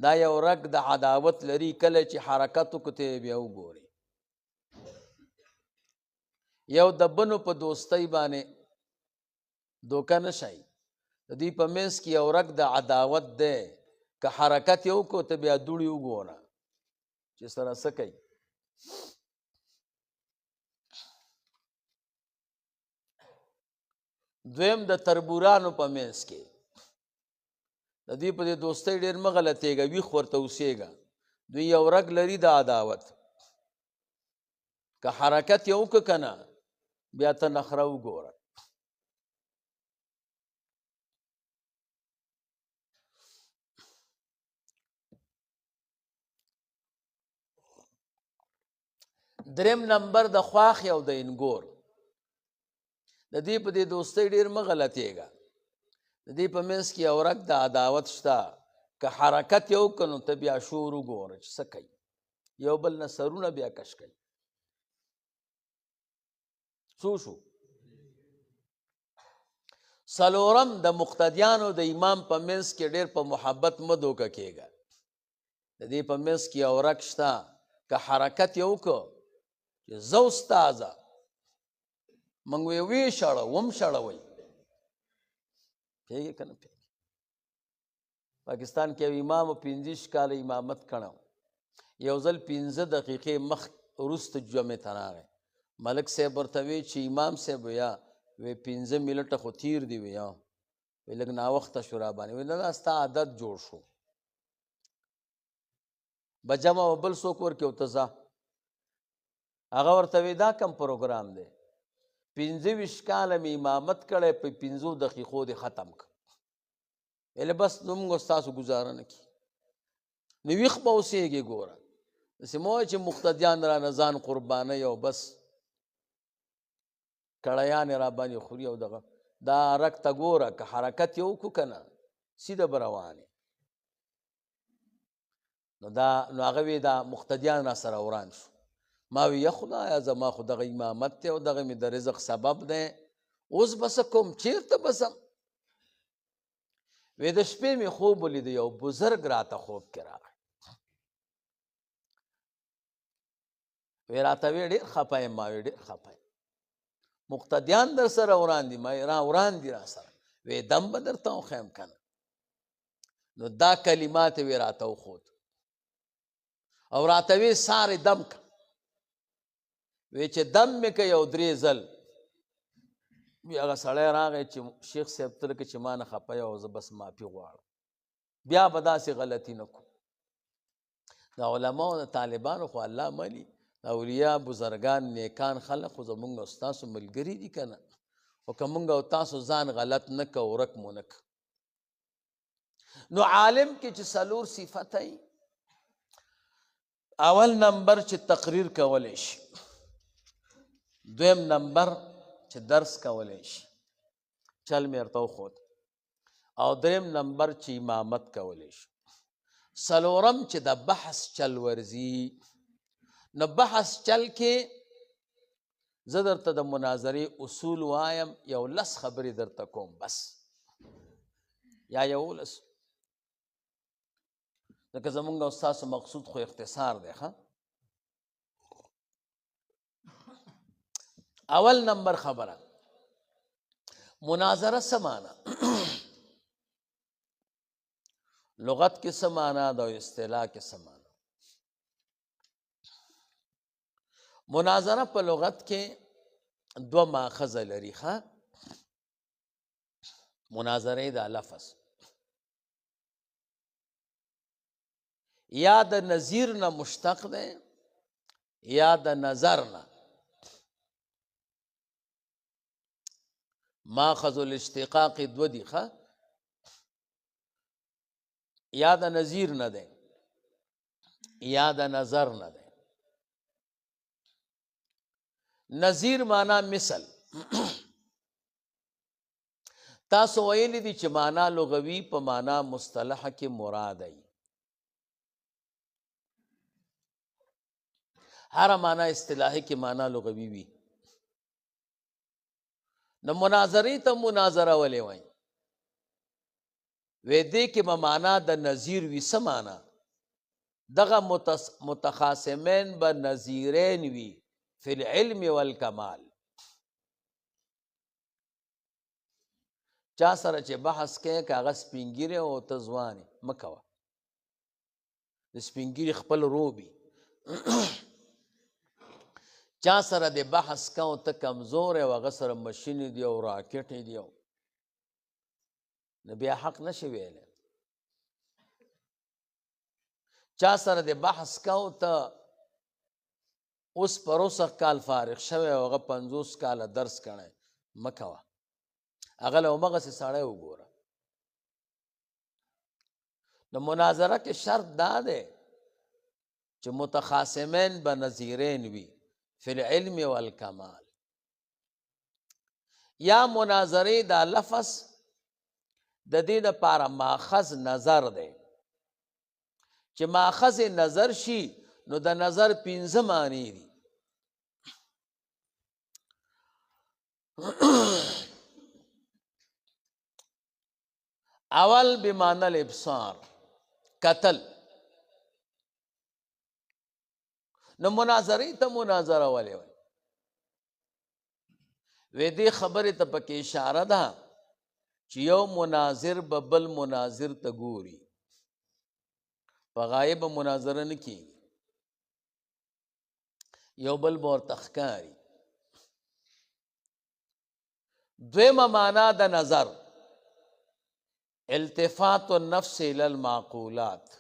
دا یو رګ د عداوت لري، کله چې حرکت وکړو ته یې بیا وګورئ. یو د بنو په دوستۍ باندې دوکه نه شئ. د دوی په منځ کې یو رګ د عداوت دی، که حرکت یې وکړو ته بیا دوړې وګوره چې سره څه کوي. دویم د تربورانو په منځ کې د دوی په دې دوستۍ ډېر مه غلطېږه، ویښ ورته اوسېږه. دوی یو رګ لري د عداوت، که حرکت یې وکړه که نه بیا ته نخره وګوره. دریم نمبر د خواښ او د انګور. د دې په دې دوستۍ ډېر مه غلطېږه. د دې په منځ کې یو رګ د عداوت شته، که حرکت یې وکړه نو ته بیا شور وګوره چې څه کوي. یو بل نه سرونه بیا کش کوي. څو شو؟ څلورم د مقتدیانو د امام په منځ کې ډېر په محبت مه دوکه کېږه. د دې په منځ کې یو رګ شته، که حرکت یې وکړه چې زه استاذه موږ وی شړه وم شړوئ. پوهېږې که نه پوهېږې؟ پاکستان کې یو امام 25 کاله امامت کړی، یو ځل 15 دقیقې مخ وروسته جمعې ته راغی. ملک صاحب ورته وی چې امام صاحب ویا وی 15 منټه خو تیر دي ویا وی لږ ناوخته شو را باندې. وی نه دا ستا عادت جوړ شو، به جمع به بل څوک ورکړي او ته ځه. هغه ورته وی دا کم پروګرام دی، 25 کاله مې امامت کړی، په 15 دقیقو دې ختم کړ. ویلې بس نو موږ ستاسو ګزاره نه کړي. نو ویښ به اوسېږې. ګوره داسې مه وایه چې مقتدیان رانه ځان قربانوي او بس کړیانې را باندې خوري او دغه. دا رګ ته ګوره، که حرکت یې وکړو که نه سیده به روانې. نو هغه وی دا مقتدیان را سره وران شو. ما وی یا خدایه زما خو دغه امامت دی او دغه مې د رزق سبب دی، اوس به څه کوم، چېرته به ځم؟ وی د شپې مې خوب ولیده، یو بزرګ راته خوب کې راغی. وی راته وی ډېر خفه یم. ما وی ډېر خفه یم، مقتدیان در سره وران دي. ما را وران دي را سره. وی دم به درته وښیم که نه. نو دا کلمات وی راته وښود او راته وی سارې دم که. وی چې دم مې که یو 3 ځل. وی هغه سړی راغی چې شیخ صاحب ته لکه چې ما نه خفه یې او زه بس معافي غواړم، بیا به داسې غلطي نه کوم. د علماو د طالبانو خو الله مني، د اولیا بزرګان نیکان خلق خو زمونږ او ستاسو ملګري دي که نه. خو که مونږ او تاسو ځان غلط نه که ورک مو نه که. نو عالم کې چې 4 صفته وي. اول نمبر چې تقریر کولی شي، دویم نمبر چې درس کولی شي، چل مې ورته وښود، او دریم نمبر چې امامت کولی شي، څلورم چې د بحث چل ورځي. نو بحث چل کې زه درته د مناظرې اصول وایم، یو 10 خبرې درته کوم بس، یا 11. ځکه زمونږ او ستاسو مقصود خو اختصار دی. اول نمبر خبره، مناظره څه معنا؟ لغت کې څه معنا ده او اصطلاح کې څه معنا؟ مناظره په لغت کې 2 ماخذ لري. مناظره دا لفظ یا د نظیر نه مشتق ده یا د نظر نه. ماخذ الاشتقاق 2 دي، یا د نظیر نه ده یا د نظر نه ده. نظیر معنی مثل. تاسو ویلی دي چې معنا لغوي په معنا مصطلحه کې مراد ای هر معنا اصطلاحي کې معنا لغوي وي نو مناظرې ته مناظره ولې وایي وې دې کې به معنا د نظیر وي څه معنا دغه متخاصمین به نظیرین وي فی العلم والکمال چا سره چې بحث کوي که هغه سپین ږیری او ته ځوان یې مه کوه د سپین ږیري خپل روبي چا سره د بحث کوه ته کمزور او هغه سره مشینې دي او راکټې دي نو بیا حق نشي ویلی چا سره د بحث کوه ته اوس پروسه کال فارغ شوی او هغه 50 کاله درس کړی مه کوه هغه له همغسې سړی وګوره د مناظره کې شرط دا دی چې متخاصمین به نظیرین وي فی العلم والکمال یا مناظرې دا لفظ د دې دپاره ماخذ نظر دی چې ماخذ نظر شي نو د نظر 5 معنی دي اول بمعنى الابصار قتل نو مناظرې ته مناظره ولې وایي وې دې خبرې ته پکې اشاره ده چې یو مناظر به بل مناظر ته ګوري په غایب مناظره نه کېږي یو بل به ورته ښکاري دویمه معنا د نظر التفات النفس الى المعقولات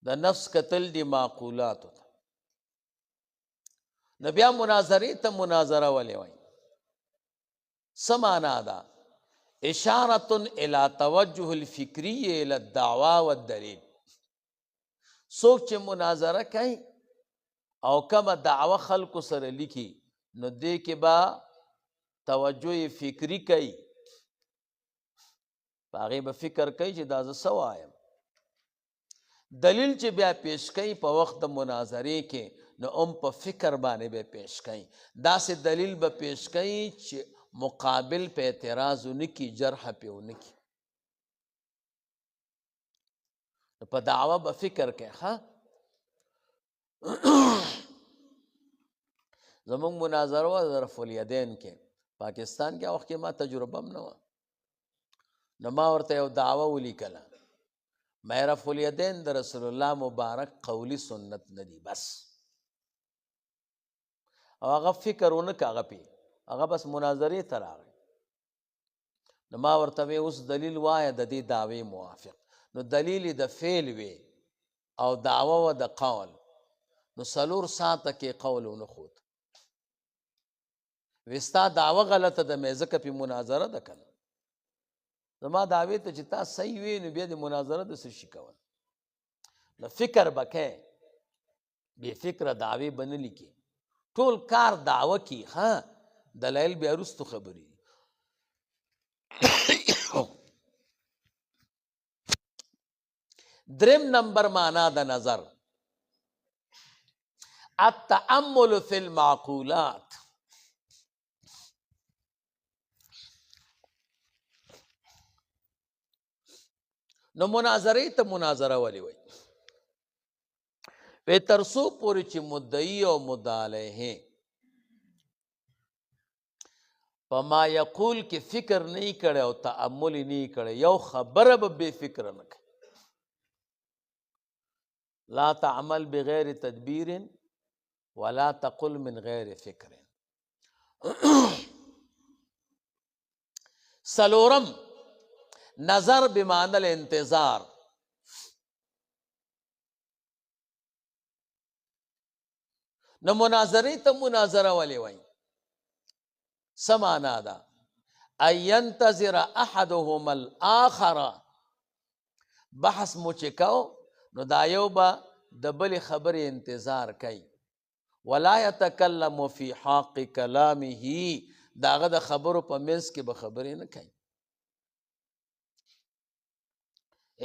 د نفس قتل دی معقولات نو بیا مناظرې ته مناظره ولې وایي څه معنا ده اشارة الى توجه الفکری الى الدعوا والدلیل څوک چې مناظره کوي او کومه دعوه خلکو سره لیکي نو دې کې به توجه فکری کوي په هغې به فکر کوي چې دا زه څه وایم دلیل چې بیا پیش کوي په وخت د مناظرې کې نو په فکر باندې به پیش کوي داسې دلیل به پیش کوي چې مقابل په اعتراض ونه کي جرح پې ونه کي په دعوه به فکر کوي ښه زمونږ مناظره وه د رفع الیدین کې پاکستان کې وخت کې ما تجربه هم نه وه نو ما ورته یو دعوه ولیکله ما رفع الیدین د رسول الله مبارک قولی سنت نه دي بس او هغه فکر ونه که هغه پې هغه بس مناظرې ته راغی نو ما ورته وی اوس دلیل وایه د دې دعوې موافق نو دلیل د فعل وی او دعوه و د قول نو 4 ساعته کې قول ونه خود وستا دعوه غلطه ده مې ځکه پې مناظره ده که نه زما دعوې ته چې تا صحیح وی نو بیا د مناظره د څه شي کول نو فکر به کوې بې فکره دعوې به نه لیکي ټول کار دعوه کی ها دلایل بیا وروستو خبرې دي دریم نمبر معنا د نظر التأمل فی المعقولات نو مناظرې ته مناظره ولې وایي وی تر څو پورې چې مدعی او مدعا علیه په ما یقول کې فکر نه کړی او تأمل نه کړی یو خبره به بې فکره نه کوي لا تعمل بغیر تدبیر ولا تقل من غیر فکر سلورم نظر بمعنى الانتظار نو مناظرې ته مناظره ولې وایي څه معنا ده ان ينتظر احدهما الاخر بحث مو چې کو نو دا یو به د بلې خبرې انتظار کوي ولا يتكلم في حق كلامه د هغه د خبرو په منځ کې به خبرې نه کوي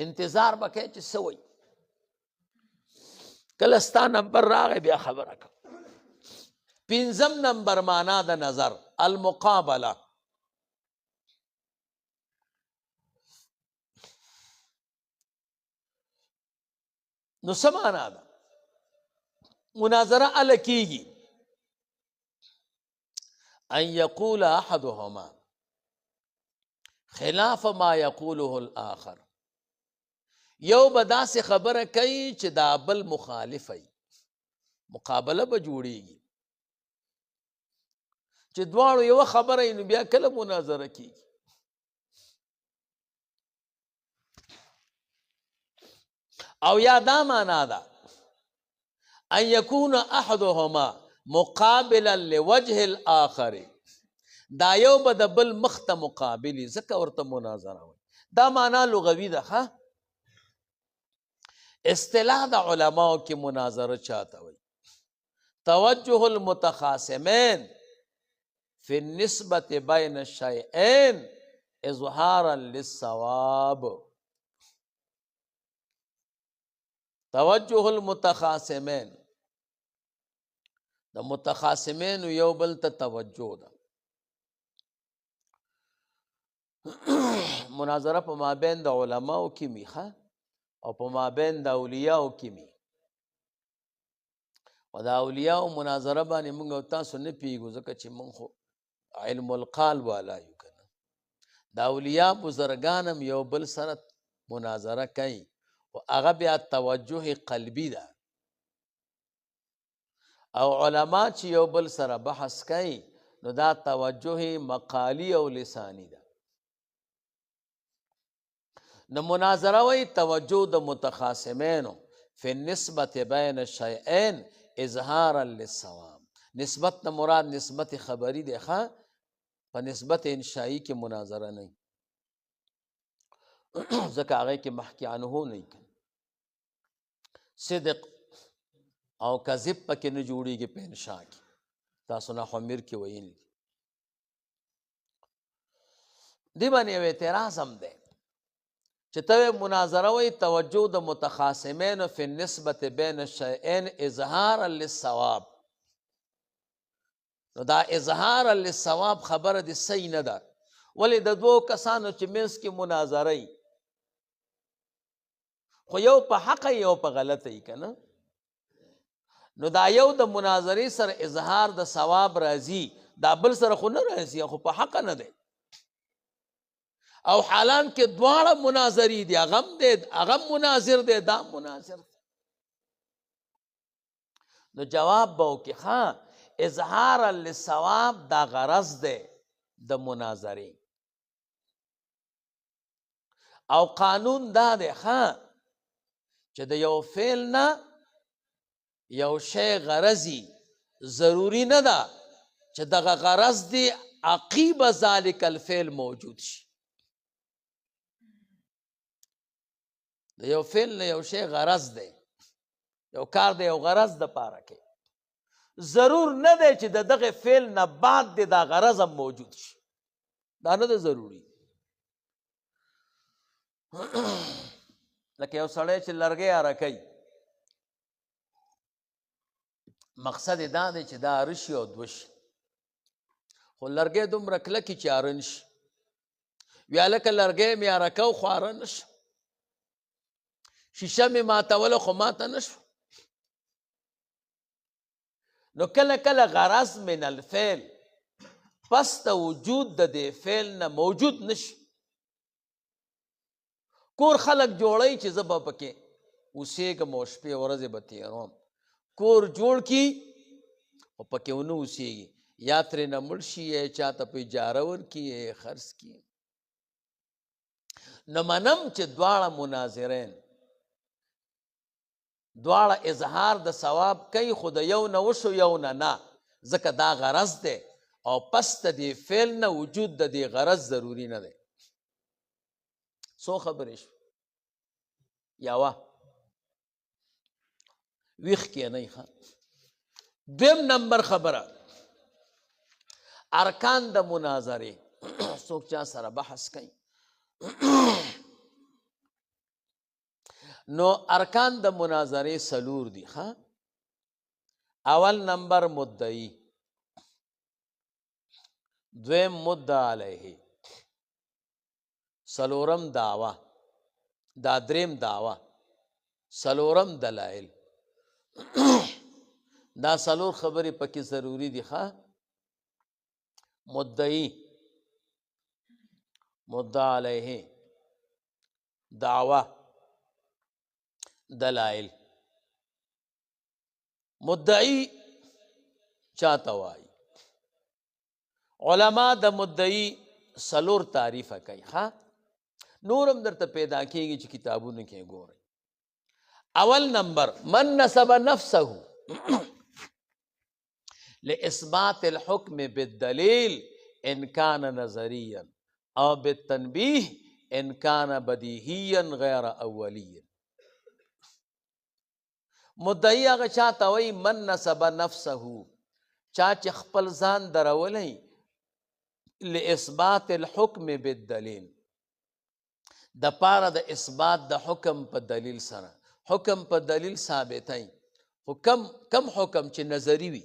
انتظار به کوي چې څه وایي کله ستا نمبر راغی بیا خبره کوه پنځم نمبر معنا د نظر المقابله نو څه معنا ده مناظره اله کیږي ان یقول احدهما خلاف ما یقوله الاخر یو به داسې خبره کوي چې دا بل مخالف وي مقابله به جوړیږي چې دواړو یوه خبره وي نو بیا کله مناظره کیږي او یا دا معنا ده ان یکون احدهما مقابلا لوجه الاخر دا یو به د بل مخ ته مقابلي ځکه ورته مناظره وایي دا معنا لغوي ده ښه اصطلاح د علماو کې مناظره چاته وایي توجه المتخاصمین فی النسبة بین الشیئین اظهارا للصواب توجه المتخاصمین د متخاصمین یو بل ته توجه ده مناظره په مابین د علماو کې میخه او په مابین د اولیاو کې می او د اولیاو مناظره باندې موږ او تاسو نه پیږو ځکه چې موږ خو علم القال والا یو کنه د اولیاء بزرګان هم یو بل سره مناظره کوي او هغه بیا توجه قلبی ده او علما چې یو بل سره بحث کوي نو دا توجه مقالی او لسانی ده نو مناظره وی توجه د متخاصمینو فی النسبة بین الشیئین اظهارا للصواب نسبت نه مراد نسبت خبری دی ښه په نسبت انشائی کې مناظره نه ځکه هغه کې محکی عنه نه کوي صدق او کذب پکې نه جوړیږي په انشاء کې تاسو نه خمیر کې ویل دی باندې یو اعتراض هم دی چې ته مناظره وی توجه د متخاصمین فی النسبة بین الشیئین اظهارا للصواب نو دا اظهارا للصواب خبره د صحیح نه ده ولې د دوو کسانو چې منځ کې مناظره ای خو یو په حق یو په غلطه ای کنه نو دا یو د مناظرې سره اظهار د ثواب راځي دا بل سره خو نه راځي خو په حق نه دی او حالان کې دواړه مناظرې دي هغه دی هغه مناظر دی دا مناظر نو جواب به وکړي ښه اظهارا للصواب دا غرض دی د مناظرې او قانون دا دی ښه چې د یو فعل نه یو شی غرضی ضروری نه ده چې دغه غرض دی عقیب ذلک الفعل موجود شي د یو فعل نه یو شی غرض دی یو کار دی یو غرض د پاره کې ضرور نه دی چې د دغه فعل نه بعد دی دا غرض هم موجود شي دا نه ده ضروري لکه یو سړی چې لرګی اره کوي مقصد دا دی چې دا اره شي او دوه شي خو لرګی دومره کلکې چې اره نه شي وی هلکه لرګی مې اره کو خو اره نه شو شیشه مې ماتوله خو ماته نه شو نو کله کله غرض من الفعل پس ته وجود د دې فعل نه موجود نشي کور خلق جوړی چې زه به پکې اوسېږم او شپې ورځې به تېروم کور جوړ کي او پکې ونه اوسېږي یا ترېنه مړ شي یا چاته په اجاره ورکړي یا خرڅ کړي نو منم چې دواړه مناظرین دواړه اظهار د ثواب کوي خو د یو نه وشو یو نه نه ځکه دا غرض دی او پس د دې فعل نه وجود د دې غرض ضروري نه دی څو خبرې شو یوه ویښ کښېنئ ښه دویم نمبر خبره ارکان د مناظره څوک چا سره بحث کوي نو ارکان د مناظره سلور دي ها. اول نمبر مدعی، دویم مدعا علیه، سلورم دعوه، دا دریم دعوه، سلورم دلائل. دا سلور خبرې پکې ضروری دي ها. مدعی، مدعا علیه، دعوه، دلائل. مدعی چاته وایي؟ علما د مدعی سلور تعریفه کوي ها. نورم درته پیدا کېږي چې کتابونو کې ګورئ. اول نمبر من نسب نفسه لإثبات الحكم بالدليل إن كان نظريا أو بالتنبيه إن كان بديهيا غير أوليا. مدعی هغه چاته وایي من نسب نفسه، چا چې خپل ځان درولی لإثبات الحكم بالدلیل، د پاره د اثبات د حکم په دلیل سره. حکم په دلیل ثابتای، خو کم حکم چې نظری وي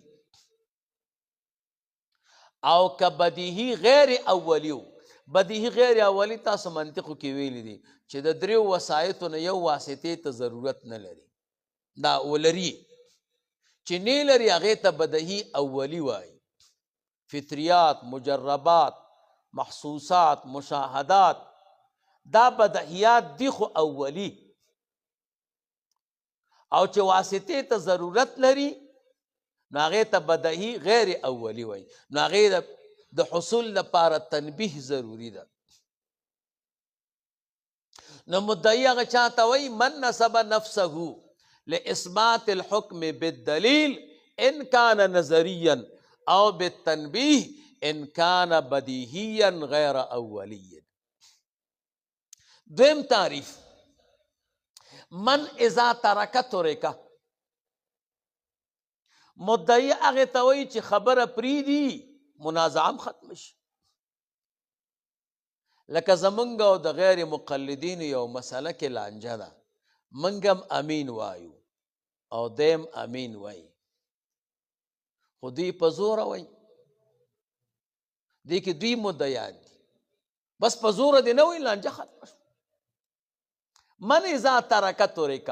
او که بدیهی غیر اولیو. بدیهی غیر اولی تاسو منطقو کې ویلی دي چې د دریو وسایطو نه یو واسطې ته ضرورت نه لري، دا ولري چې نه لري هغې ته بدیهی اولی وایي. فطریات، مجربات، محسوسات، مشاهدات، دا بدیهیات دي خو اولی. او چې واسطې ته ضرورت لري نو هغې ته بدیهی غیر اولی وایي. نو هغې د حصول لپاره تنبیه ضروری ده. نو مدعی هغه چاته وایي من نسب نفسه لإثبات الحكم بالدلیل ان كان نظريا او بالتنبیه ان كان بدیهیا غیر اولی. دویم تعریف من اذا ترک ترک. مدعی هغه ته وایي چې خبره پرېږدي منازعه ختم شي. لکه زمونږ او د غیر مقلدینو یو مسله کې لانجه ده، موږ هم امین وایو او دیم امین وایي، خو دوی په زوره وایي. دې کې دوی مدعیان دي، بس په زوره دې نه وایي، لانجه ختمه شوه. من اذا ترک ترک،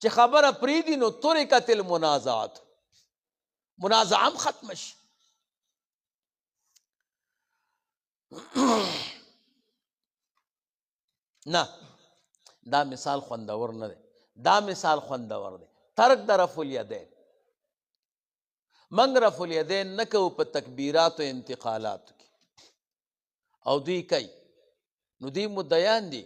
چې خبره پرېږدي نو ترکت المنازعات، منازعه هم ختمه شي. نه دا مثال خوندور نه دی، دا مثال خوندور دی. ترک د رفع الیدین. منګ رفع الیدین نه کوو په تکبیراتو انتقالاتو کې، او دوی کوي. نو دوی مدعیان دي.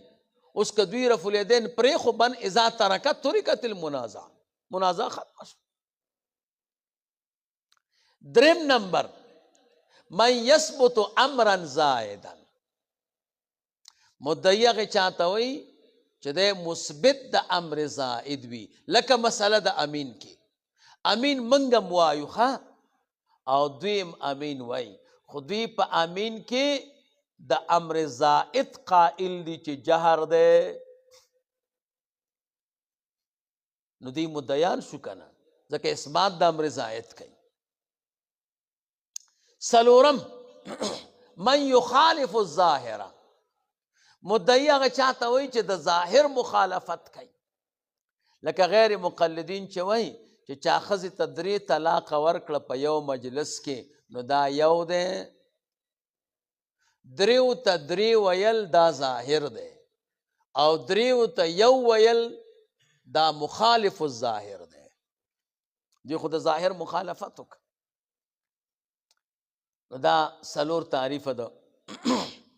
اوس که دوی رفع الیدین پرېښو من اذا ترکت ترکت المنازعه، منازعه ختمه شوه. دریم نمبر من یثبت امرا زائدا. مدعی هغې چاته وایي چې دی مثبت د امر زائد وي. لکه مسله د امین کې، امین موږ هم وایو ښه، او دوی هم امین وایي، خو دوی په امین کې د امر زائد قائل دي چې جهر دی. نو دوی مدعیان شو که نه، ځکه اثبات د امر زائد کوي. سلورم من یخالف الظاهره. مدعی هغه چاته وایي چې د ظاهر مخالفت کوي. لکه غیر مقلدین چې وایي چې چا ښځې ته 3 طلاقه ورکړه په یو مجلس کې، نو دا یو دی. 3 ته 3 ویل دا ظاهر دی، او 3 ته 1 ویل دا مخالف الظاهر دی. دوی خو د ظاهر مخالفت وکړه. نو دا سلور تعریفه د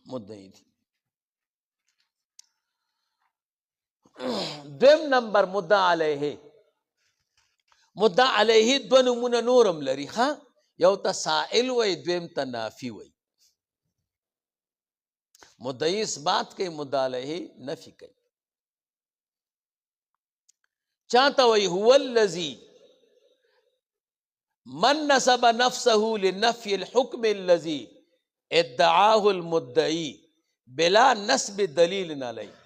مدعی دي. دویم نمبر مدعا علیه. مدعا علیه دو نمونه نورم لري ها. یو ته سائل وی، دویم ته نافی وی. مدعی اثبات کوي، مدعا علیه نفی کوي. چاته وی هو الذی من نسب نفسه لنفي الحكم الذي ادعاه المدعي بلا نسب دلیل علیه.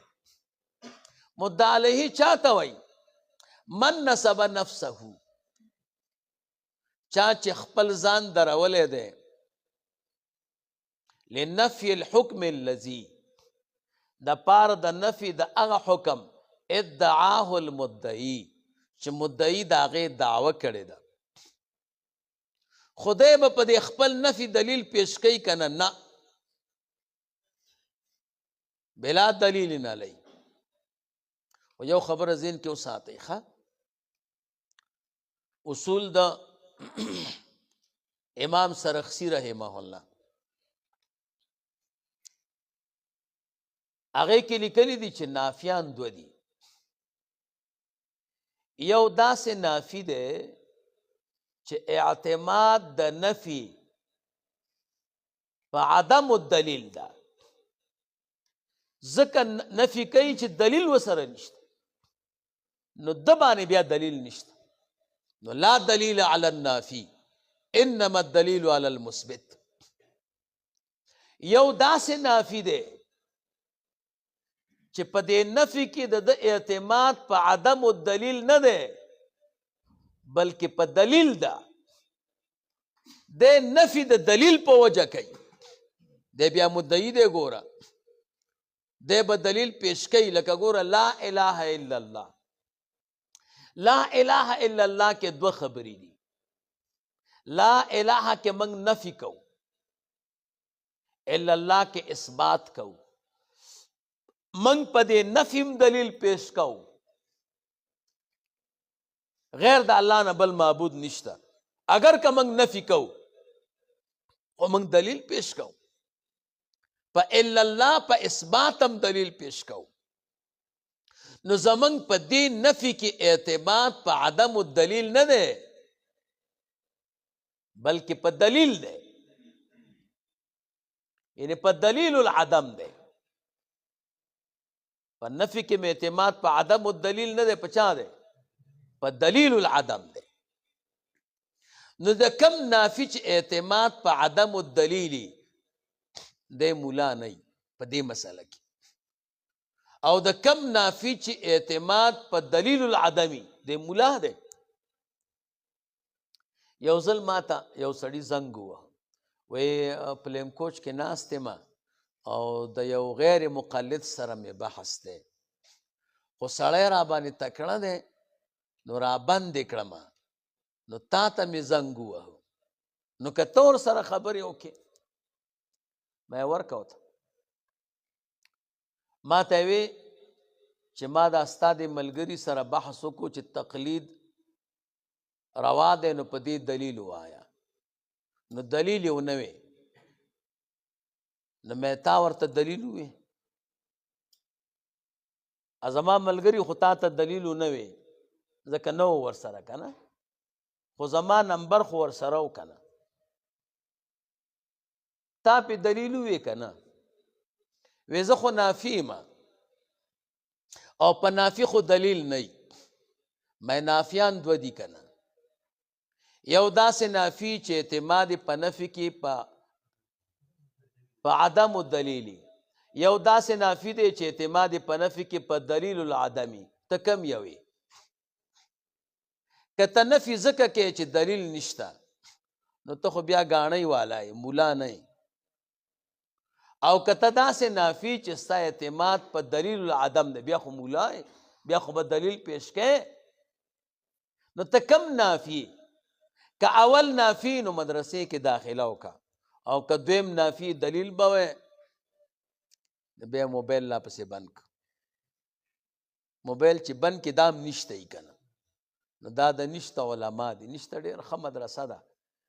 مدعا علیه چاته وای؟ من نسب نفسه، چا چې خپل ځان درولې دی لنفي الحكم الذي د پار د نفي د هغه حکم ادعاه المدعي چې مدعي د هغې دعوه کړې ده. خدای به په دې خپل نفي دلیل پیش کوي که نه؟ نه، بلا دلیل علی. و یو خبره ذهن کې وساتئ ښه، اصول د امام سرخسی رحمه الله هغې کې لیکلي دي چې نافیان دوه دي. یو داسې نافي دی چې اعتماد د نفي په عدم الدلیل ده، ځکه نفي کوي چې دلیل ورسره نشته، نو د باندې بیا دلیل نشته. نو لا دلیل علی النافی انما الدلیل علی المثبت. یو داسې نافي دی چې په دې نفي کې د اعتماد په عدم الدلیل نه دی بلکې په دلیل ده. د نفي د دلیل په وجه کوي، دی بیا مدعی دی. ګوره دی به دلیل پیش کوي، لکه ګوره لا اله الا الله. لا اله الا الله کې دوه خبرې دي. لا اله کې موږ نفي کوو، الا الله کې اثبات کوو. موږ په دې نفیم دلیل پیش کوو، غیر د الله نه بل معبود نشته. اگر که موږ نفي کوو خو موږ دلیل پیش کوو، په الا الله په اثبات هم دلیل پیش کوو. نو زمونږ په دې نفي کې اعتماد په عدم الدلیل نه دی بلکې په دلیل دی، یعنی په دلیل العدم دی. په نفي کې اعتماد په عدم الدلیل نه دی، په چا دی؟ په دلیل العدم دی. نو د کم نافي چې اعتماد په عدم الدلیلی دی مولا نه په دې مسله کې، او د کم نافي چې اعتماد په دلیل العدمی دی مولا دی. یو ځل ماته یو سړي زنګ ووه، وی پلیم کوچ کې ناست یم او د یو غیر مقلد سره مې بحث دی، خو سړی را باندې تکړه دی، نو را بندې کړم، نو تا ته مې زنګ ووهه، نو که ته ورسره خبرې وکړې ما یې ورکه ورته. ما ته وی چې ما دا ستا د ملګري سره بحث وکړو چې تقلید روا دی، نو په دې دلیل ووایه. نو دلیل یې ونه وی، نو مې تا ورته دلیل ووی، زما ملګري خو تا ته دلیل ونه وی ځکه نه و ورسره که نه، خو زما نمبر خو ورسره و که نه، تا پې دلیل ووی که نه. وی زه خو نافي یم او په نافي خو دلیل نه وي. مې نافیان دوه دي که نه، یو داسې نافي چې اعتماد په نفي کې په عدم الدلیلی، یو داسې نافي دی چې اعتماد په نفي کې په دلیل العدمی. ته کم یوې؟ که ته نفي ځکه کې چې دلیل نشته نو ته خو بیا ګاڼۍ والا یې، مولا نه یې. او که ته داسې نافي چې ستا اعتماد په دلیل العدم دی، بیا خو مولا یې، بیا خو به دلیل پیش کې. نو ته کم نافي؟ که اول نافي نو مدرسې کې داخله وکړه، او که دویم نافي دلیل به وی بیا موبایل لا پسې بند کړه. موبایل چې بند کې دام نشته یې که نه، نو دا د نشته علما دي. نشته ډېر ښه مدرسه ده،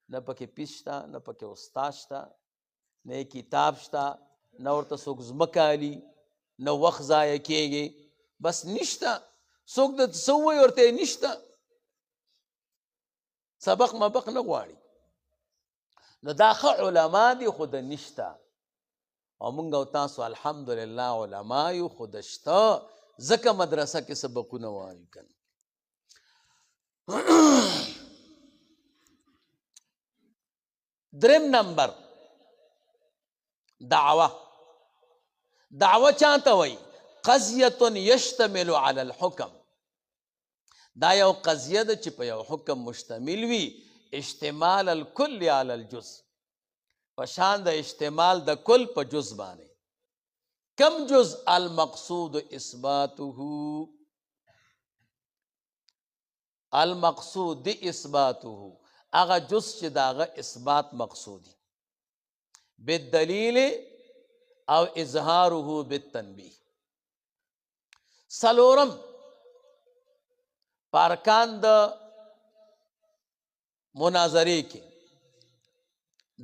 نه پکې پیس شته، نه پکې استاد شته، نه یې کتاب شته، نه ورته څوک ځمکه الي، نه وخت ضایع کېږي، بس نشته. څوک د څه ووایي ورته یې نشته، سبق مبق نه غواړي. نو دا ښه علما دي خو د نشته، او موږ او تاسو الحمدلله علما یو خو د شته، ځکه مدرسه کې سبقونه وایو که نه. دریم نمبر دعوه چاته وای؟ قضیه یشتمل علی الحکم، دا یو قضیه ده چې په یو حکم مشتمل وي، اشتمال الکل علی الجزء، په شان د اشتمال د کل په جز باندې. کم جز؟ المقصود اثباته، المقصود اثباته، هغه جز چې داغه اثبات مقصودی، بالدلیل او اظهاره بالتنبیه. سلورم پارکان د مناظره کې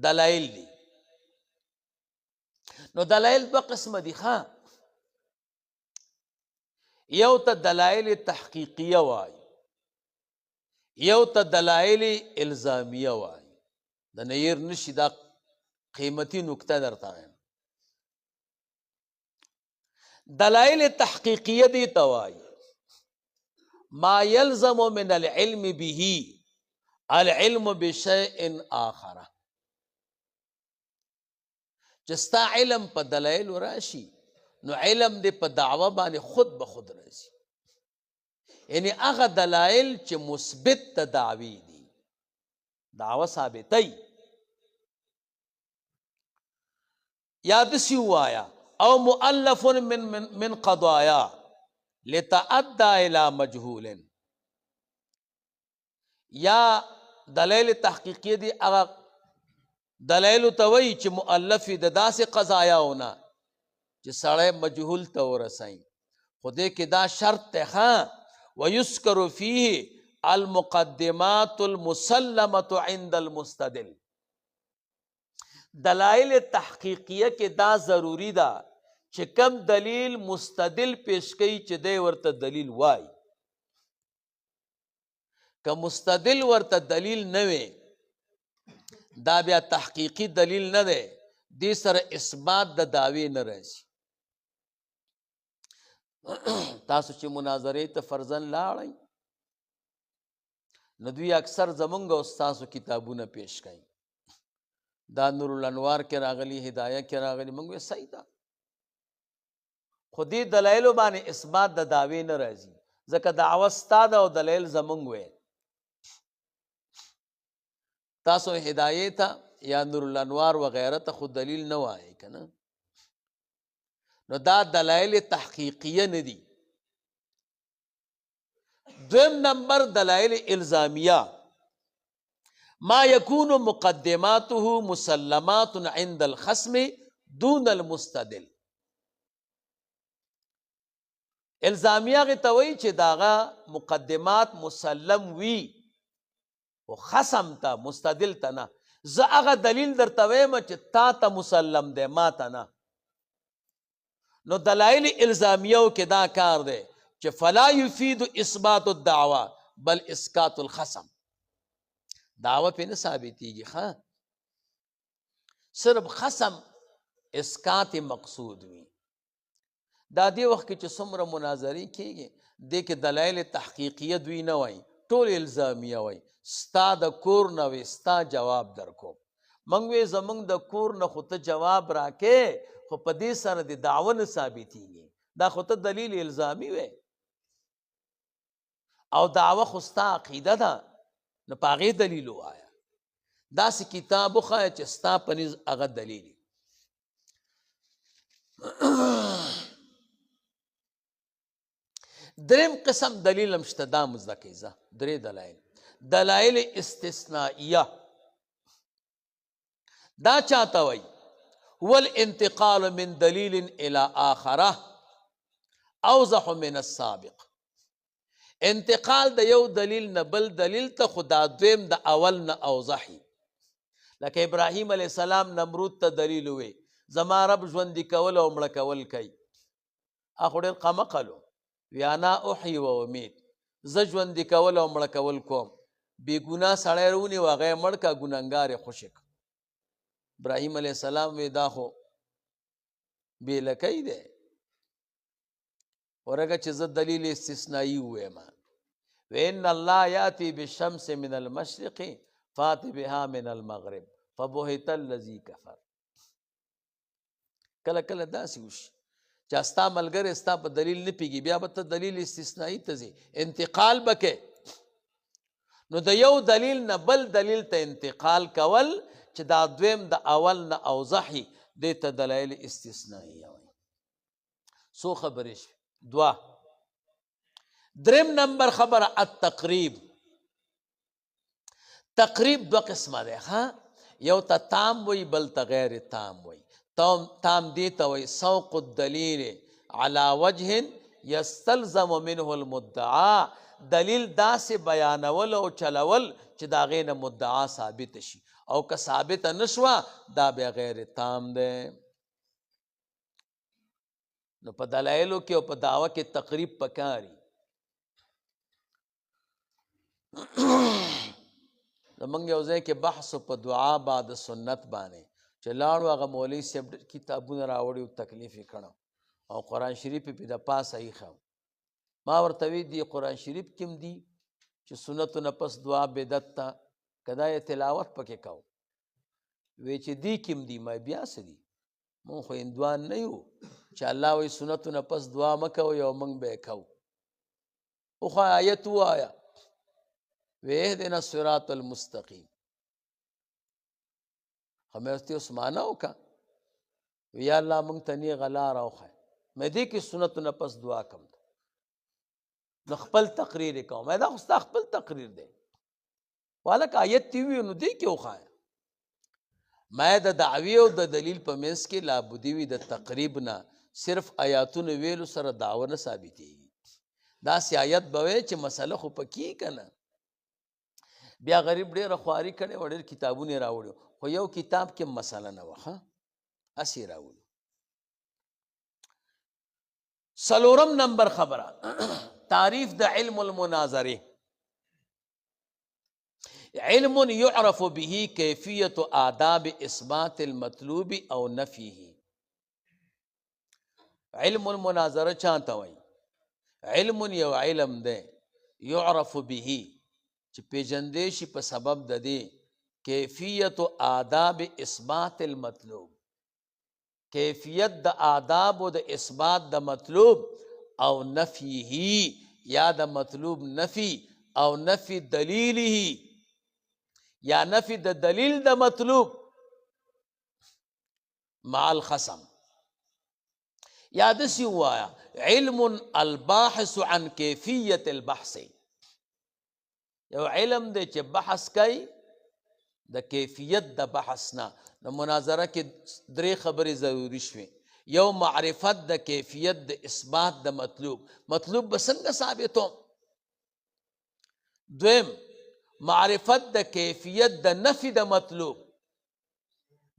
دلائل دي. نو دلائل دو قسم دي ښا، یو ته دلائل تحقیقیه وای، یو ته دلائل الزامیه وای. د نیر نشي دا قیمتي نکته درته وایم. دلائل تحقیقیه دی توای ما يلزم من العلم به العلم بشيء آخر، جستا علم په دلائل راشي نو علم دی په دعوه باندې خود به خود راشي، یعنی هغه دلائل چې مثبت د دعوی دي، دعوه ثابتای. یاد سی وایا او مؤلف من قضایا لتعدى الى مجهول، یا دلائل تحقیقی دی اغا دلائل توی چې مؤلف د داسې قضایاونه چې سړی مجهول ته ورسای. خدای کې دا شرط ته ويذكر فيه المقدمات المسلمة عند المستدل. دلائل تحقیقیه کې دا ضروری ده چې کم دلیل مستدل پیش کوي چې دی ورته دلیل وای. که مستدل ورته دلیل نه وي دا بیا تحقیقی دلیل نه دی، دې سره اثبات د دعوی نه راځي. تاسو چې مناظرې ته فرضاً لاړئ نو دوی اکثر زمونږ استاسو کتابونه پیش کوي، دا نور الانوار کې راغلی، هدایه کې راغلی، موږ صحیح ده، خو دې دلایلو باندې اثبات د دعوی نه راځي ځکه دعوه ستا ده او دلیل زمونږ وی. تاسو هدایه ته یا نور الانوار وغیره ته خود دلیل نه وایي که نه، نو دا دلائل تحقیقیه نه دي. دویم نمبر دلائل الزامیه، ما يكون مقدماته مسلمات عند الخصم دون المستدل. الزامیه غي توي چې داغه مقدمات مسلم وي او خصم ته مستدل ته نه. زه هغه دلیل درته وایم چې تا ته مسلم دی ما ته نه. نو دلائل الزامیو کې دا کار دی چې فلا يفيد اثبات الدعوه بل اسقاط الخصم. دعوه په نه ثابتېږي ښه، صرف خصم اسقاط مقصود وي. دا دی وخت کې چې څومره مناظرې کېږي دې کې دلایل تحقیقیه دوی نه وایي، ټول الزامیه وایي. ستا د کور نه وي ستا جواب درکوم، موږ وی زمونږ د کور نه خو ته جواب راکې خو په دې سره د دعوه نه ثابتېږي، دا خو ته دلیل الزامی وی او دعوه خو ستا عقیده ده نو په هغې دلیل ووایه. داسې کتاب وښایه چې ستا په نظ هغه دلیل. دریم قسم دلیل هم شته، دا مو زده کوئ. درې دلایل، دلایل استثنائیه. دا چاته وایي؟ هو الانتقال من دلیل الى آخره اوضح من السابق. انتقال د یو دلیل نه بل دلیل ته خو دا دویم د اول نه اوضحي. لکه ابراهیم علیه السلام نمرود ته دلیل وی زما رب ژوندي کول او مړه کول کوي، هغه ډېر قمقلو وی انا احیي و امید، زه ژوندي کول او مړه کول کوم. بې ګناه سړی رونیو هغه یې مړ کا، ګنهګار یې خوشې کړ. ابراهیم علیه السلام وی دا خو بې لکۍ دی، ورګه چې زه دلیل استثنایی ووایم. وان الله یاتی بالشمس من المشرق فات بها من المغرب فبهت الذي کفر. کله کله داسې وشي چې ستا ملګری ستا په دلیل نه پیږي، بیا به ته دلیل استثنایی ته ځې، انتقال به کې. نو د یو دلیل نه بل دلیل ته انتقال کول چې دا دویم د اول نه اوضحي، دې ته دلایل استثنائیه وایي. څو خبرې شوې؟ دوه. دریم نمبر خبره التقریب. تقریب دو قسمه دی ها، یو ته تام وی بل ته غیر تام وی. تام دی ته وی سوق الدلیل علی وجه یستلزم منه المدعا، دلیل داسې بیانول او چلول چې د هغې نه مدعا ثابت شي، او که ثابته نشوه دا بیا غیر تام دی. نو په دلایلو کې او په دعوه کې تقریب پکاري. زمونږ یو ځای کې بحث په دعا بعد سنت باندې چې لاړو، هغه مولوي صاحب کتابونه راوړي او تکلیف یې کړی او قرآن شریف یې پې د پاسه ایښی. ما ورته وی دی قرآن شریف کې هم دي چې سنتو نه پس دعا بدعت ته، که دا یې تلاوت پکې کو. وی چې دی کې هم دي. ما بیا څه دي، مونږ خو هندوان نه یو چې الله وی سنتو نه پس دعا مه کوئ او مونږ به یې کوو. خو آیت ووایه، وی اهدنا الصراط المستقیم. خو مې ورته اوس معنا وکړه، وی یا الله مونږ ته نیغه لاره وښیه، مې دې کې سنتو نه پس دعا کوم. نو خپل تقریر یې کوم. دا خو ستا خپل تقریر دی، هلکه آیت دې ووایو نو دې کې وښایه. ما د دعوی او د دلیل په منځ کې لابدي وي د تقریب نه، صرف آیاتونه ویلو سره دعوه نه ثابتېږي. داسې آیت به وی چې مسله خو پکې که نه. بیا غریب ډېره خواري کړې وه، ډېر کتابونه یې راوړي، خو یو کتاب کې مسله نه وه، ښه هسې یې راوړي. څلورم نمبر خبره تعریف د علم المناظره. علم يعرف به كيفية آداب إثبات المطلوب أو نفيه. علم المناظره چاته وایي؟ علم یو علم دی يعرف به چې پیژندې شي په سبب د دې کیفیت آداب اثبات المطلوب، کیفیت د آداب و د اثبات د مطلوب، او نفیه یا د مطلوب نفی، او نفی دلیله یا نفی د دلیل د مطلوب مع الخصم. یا دسی وایا علم الباحث عن کیفیت البحث. یو علم دی چې بحث کوي د کیفیت د بحث نه. نو مناظره کې درې خبرې ضروري شوې. یو معرفت د کیفیت د اثبات د مطلوب، مطلوب به څنګه ثابتوم. دویم معرفت د کیفیت د نفی د مطلوب،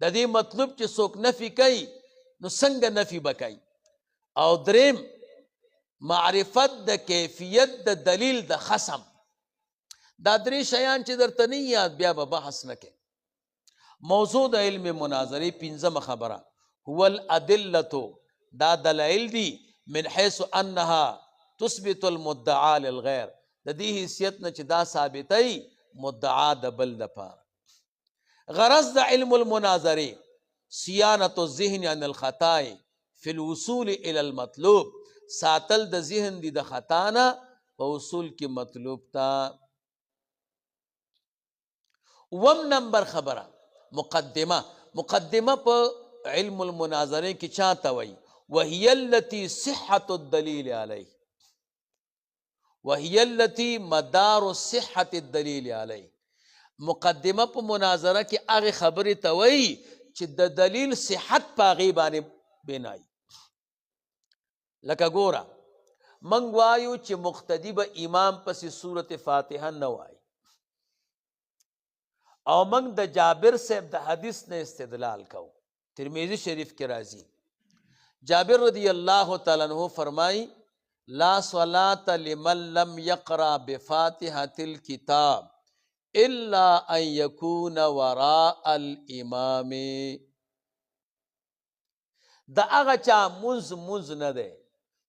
د دې مطلوب چې څوک نفی کوي نو څنګه نفی به کوي. او دریم معرفت د کیفیت د دلیل د خصم. دا درې شیان چې درته نه یاد بیا به بحث نه کوي. موضوع د علم مناظرې پنځمه خبره هو الادلة، دا دلائل دي من حيث انها تثبت المدعا للغیر، د دې حیثیت نه چې دا ثابتوي مدعا د بل لپاره. غرض د علم المناظرې صیانة الذهن عن الخطا فی الوصول الى المطلوب، ساتل د ذهن دي د خطا نه په وصول کې مطلوب تا. وم نمبر خبره مقدمه. مقدمه په علم المناظره کې چاته وایي؟ وهي التي صحة الدلیل علیه، وهي التي مدار صحة الدلیل علیه. مقدمه په مناظره کې هغه خبرې ته وایي چې د دلیل صحت په هغې باندې بنای. لکه ګوره منګ وایو چې مقتدی به امام پسې سورت فاتحه نه وایي، او منگ د جابر صاحب د حدیث نے استدلال کو. ترمذی شریف کے راضی جابر رضی اللہ تعالیٰ عنہ فرمائی لا صلاة لمن لم یقرأ بفاتحة الکتاب الا ان یکون وراء الامام. دا اغا چا منز نہ دے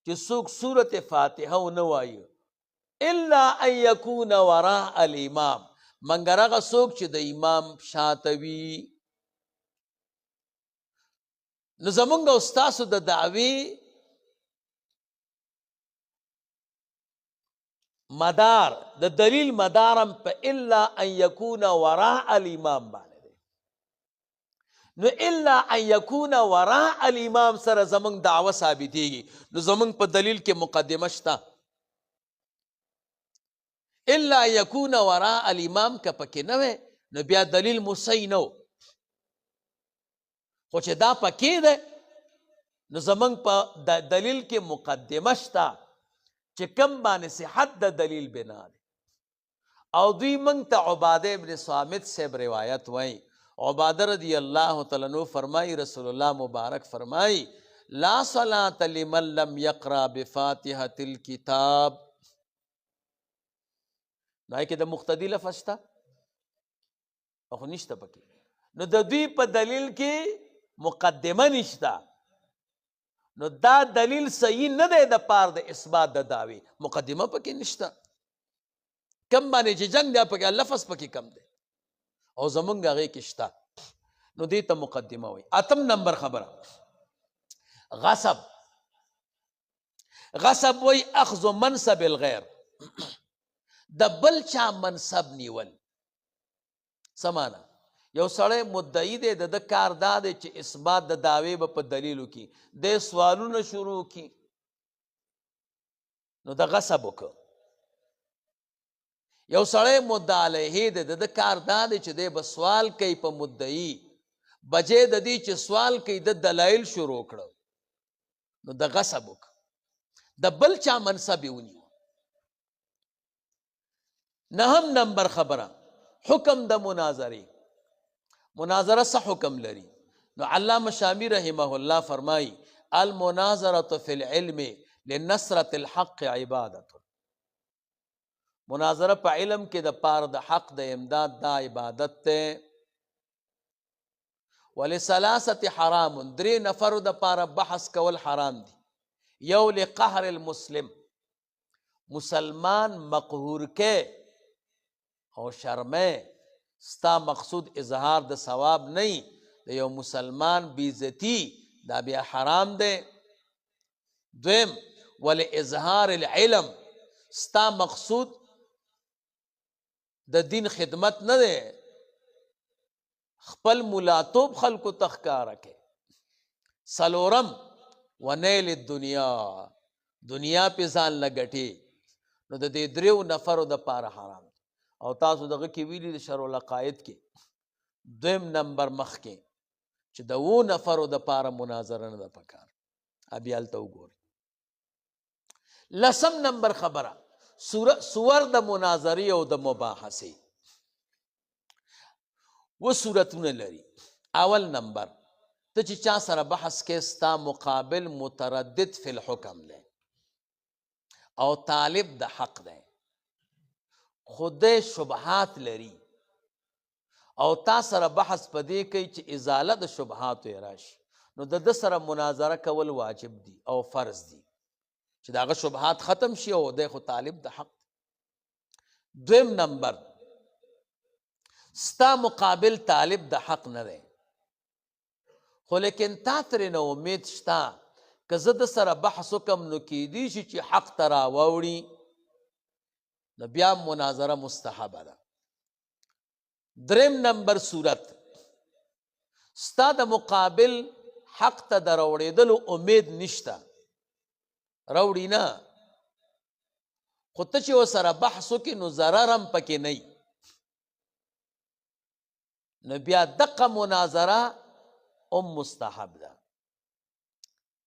کہ سوک سورت فاتحہ نہ وائی الا ان یکون وراء الامام، مگر هغه څوک چې د امام شاته وي. نو زمونږ او ستاسو د دعوی مدار د دلیل مدارم په الا ان یکون وراء الامام باندې دی. نو الا ان یکون وراء الامام سره زمونږ دعوه ثابتېږي. نو زمونږ په دلیل کې مقدمه شته. الا ان یکون وراء الامام که پکې نه وی نو بیا دلیل مصحح نه و. خو چې دا پکې دی نو زمونږ په دلیل کې مقدمه شته چې کم باندې صحت د دلیل بنا دی. او دوی منگ تا عباده ابن صامت صاحب روایت وائی. عباده رضی اللہ تعالیٰ عنہ فرمائی رسول اللہ مبارک فرمائی لا صلاة لمن لم یقرأ بفاتحة الکتاب. نائی که دا مقتدی لفظ تا اخو نشتا پکی. نو دا دوی پا دلیل کی مقدمه نشتا. نو دا دلیل صحیح نه دی د پار د اثبات د دعوی. مقدمه پکې نشته. کم باندې چې جنگ دی پکې لفظ پکې کم دی او زمونږ هغې کې شته. نو دې ته مقدمه وایي. اتم نمبر خبره غصب. غصب وایي اخذ منصب الغیر، د بل چا منصب نیول. سمانا یو سړی مدعی دی د کار دا دی چې اثبات د دعوی به په دلیلو کې د سوالونه شروع کی نو د غصب وکړه. یو سړی مدعی علیه دی د کار دا دی چې دی به سوال کوي په مدعی بجې د دې چې سوال کوي د دلایل شروع کړه نو د غصب وکړه. د بل چا منصب یې ونیو. نهم نمبر خبره حکم د مناظرې. مناظره څه حکم لري؟ نو علامه شامی رحمه الله فرمائی المناظرة فی العلم لنصرة الحق عبادت. مناظره په علم کې د پار د حق د امداد دا عبادت ته. ولثلاثه حرام، درې نفرو د پاره بحث کول حرام دي. یو لقهر المسلم، مسلمان مقهور کې او شرمه ستا مقصود اظہار د ثواب نہیں د یو مسلمان بیزتی دا بیا حرام دے. دویم ولی اظہار العلم، ستا مقصود د دین خدمت نہ دے خپل ملاتوب خلقو تخکارا کے. سلورم ونیل الدنیا، دنیا پہ ځان لګټي. نو د دې دریو نفرو د پاره حرام. او تاسو دغه کې ویلي د شرع العقاید کې دویم نمبر مخ کې چې د 2 نفرو د پاره مناظره نه ده پکار. بیا هلته وګورئ. لسم نمبر خبره صور د مناظرې او د مباحثې. و صورتونه لري. اول نمبر ته چې چا سره بحث کې ستا مقابل متردد فی الحکم دی او طالب د حق دی، خود شبهات لري او تا سره بحث پدې کوي چې ازاله د شبهات راشي نو د سره مناظره کول واجب دي او فرض دي چې داغه شبهات ختم شي او د خو طالب د حق. دویم نمبر ستا مقابل طالب د حق نه دی خو لیکن تا ترې نه امید شتا که زه د سره بحث وکم نو کیدی شي چې حق ته راوړي نو بیا مناظره مستحبه ده. دریم نمبر صورت ستا د مقابل حق ته د راوړېدلو امید نشته، راوړي نه، خو ته چې ورسره بحث وکړې نو ضرر هم پکې نه وي نو بیا دقه مناظره ام مستحب ده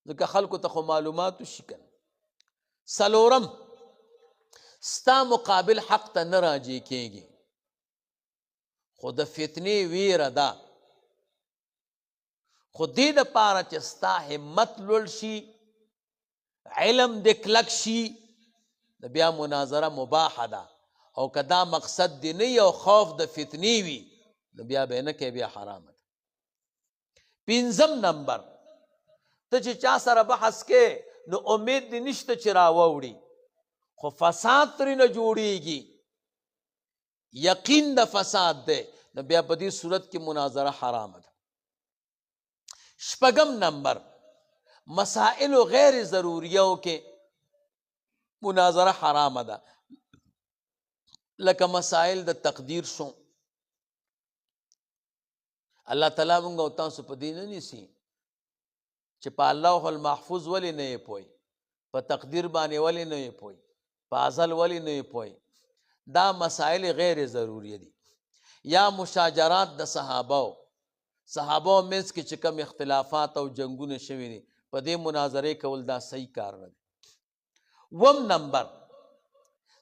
ځکه خلکو ته خو معلومات وشي کنه. څلورم ستا مقابل حق ته نه راجع کېږي خو د فتنې ویره ده، خو دې دپاره چې ستا همت لوړ شي علم دې کلک شي د بیا مناظره مباحه ده او که دا مقصد دې نه وي او خوف د فتنې وي نو بیا به نه کوې، بیا حرامه ده. پنځم نمبر ته چې چا سره بحث کې نو امید دې نشته چې راووړي خو فساد ترې نه جوړیږي، یقین د فساد دی نو بیا په دې صورت کې مناظره حرامه ده. شپږم نمبر مسائل غیر ضروریو کې مناظره حرامه ده، لکه مسائل د تقدیر شو. الله تعالی مونږ او تاسو په دې نه نیسي چې په الله المحفوظ ولې نه یې پوي، په تقدیر باندې ولې نه یې پوي، په ازل ولې نه یې پوي. دا مسائل غیر ضروری دي. یا مشاجرات د صحابه منځ کې چې کوم اختلافات او جنگونه شوي دي، په دې مناظرې کول دا صحیح کار نه دی. وم نمبر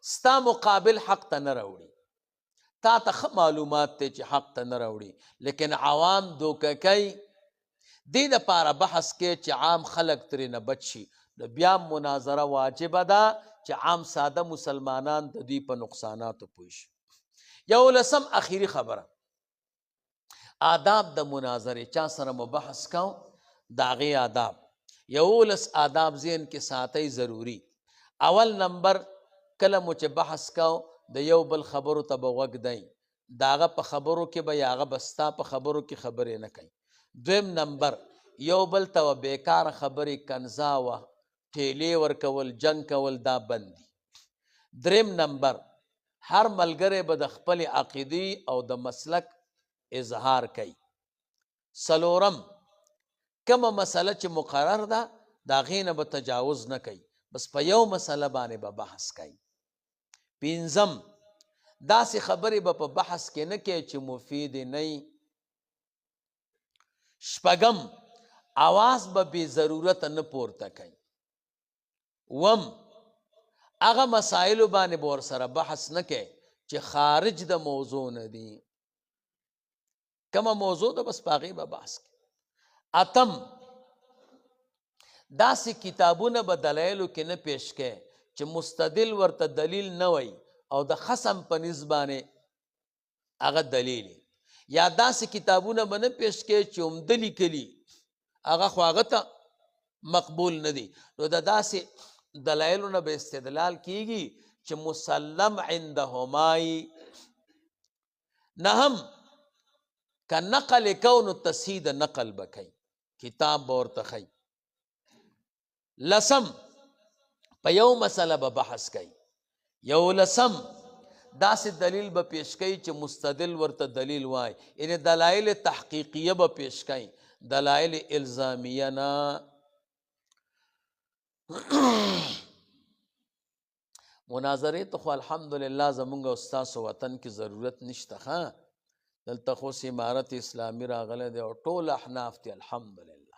ستا مقابل حق ته نه راوړي، تا ته ښه معلومات دی چې حق ته نه راوړي، لیکن عوام دوکه کوي. دې دپاره بحث کې چې عام خلک ترې نه بچ شي، نو بیا مناظره واجبه ده چې عام ساده مسلمانان د دوی په نقصاناتو پوه شي. 11 اخیری خبره، آداب د مناظرې. چا سره مو بحث کوو د هغې آداب. 11 آداب ذهن کې ساتئ ضروري. اول نمبر کله مو چې بحث کوو د یو بل خبرو ته به غوږ دی، د هغه په خبرو کې به یا هغه به ستا په خبرو کې خبرې نه کوي. دویم نمبر یو بل ته بیکاره خبرې، کنځاوه، ټیلې ورکول، جنګ کول، دا بند دي. دریم نمبر هر ملګری به د خپل عقیدې او د مسلک اظهار کوي. څلورم کومه مسله چې مقرر ده د هغې نه به تجاوز نه کوي، بس په یو مسله باندې به بحث کوي. پنځم داسې خبرې به په بحث کې نه کوي چې مفید نه وي. شپږم اواز به بې ضرورته نه پورته کوي. اووم هغه مسایلو باندې به ورسره بحث نه کوي چې خارج د موضوع نه دي. کومه موضوع ده بس په هغې به بحث کوي. اتم داسې کتابونه به دلایلو کې نه پیش کوي چې مستدل ورته دلیل نه وي او د خصم په نسبت باندې هغه دلیل، یا داسې کتابونه به نه پیش کوي چې عمده لیکلي هغه خو هغه ته مقبول نه دي. نو د داسې دلایلو نه به استدلال کیږي چې مسلم عندهما. نهم که نقل کو نو تصحیح د نقل به کوي، کتاب به ورته ښیي. لسم په یو مسله به بحث کوي. 11 داسې دلیل به پیش کوي چې مستدل ورته دلیل وای، یعنی دلایل تحقیقیه به پیش کوي، دلایل الزامیه نه. مناظرې ته خو الحمدلله زمونږ او ستاسو وطن کې ضرورت نشته. ښه دلته خو امارت اسلامي راغلی دی او ټول احناف دي الحمدلله.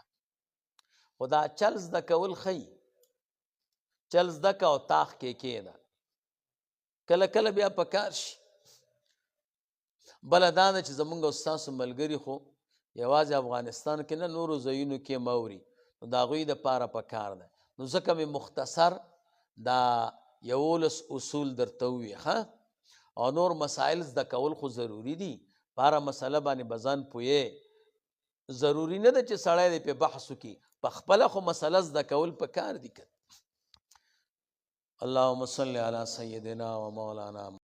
خو دا چل زده کول ښیي، چل زده که او تاخ کې کېنه، کله کله بیا پکار شي. بله دا ده چې زمونږ او ستاسو ملګري خو یوازې افغانستان کې نه نورو ځایونو کې موري، نو د هغوی دپاره پکار ده. نو ځکه مې مختصر دا 11 اصول درته ووي ښه، او نور مسایل زده کول خو ضروري دي. په هره مسله باندې به ځان پوهې، ضروري نه ده چې سړی دی پې بحث وکړي، په خپله خو مسله زده کول پکار دي. اللهم صل علی سیدنا و مولانا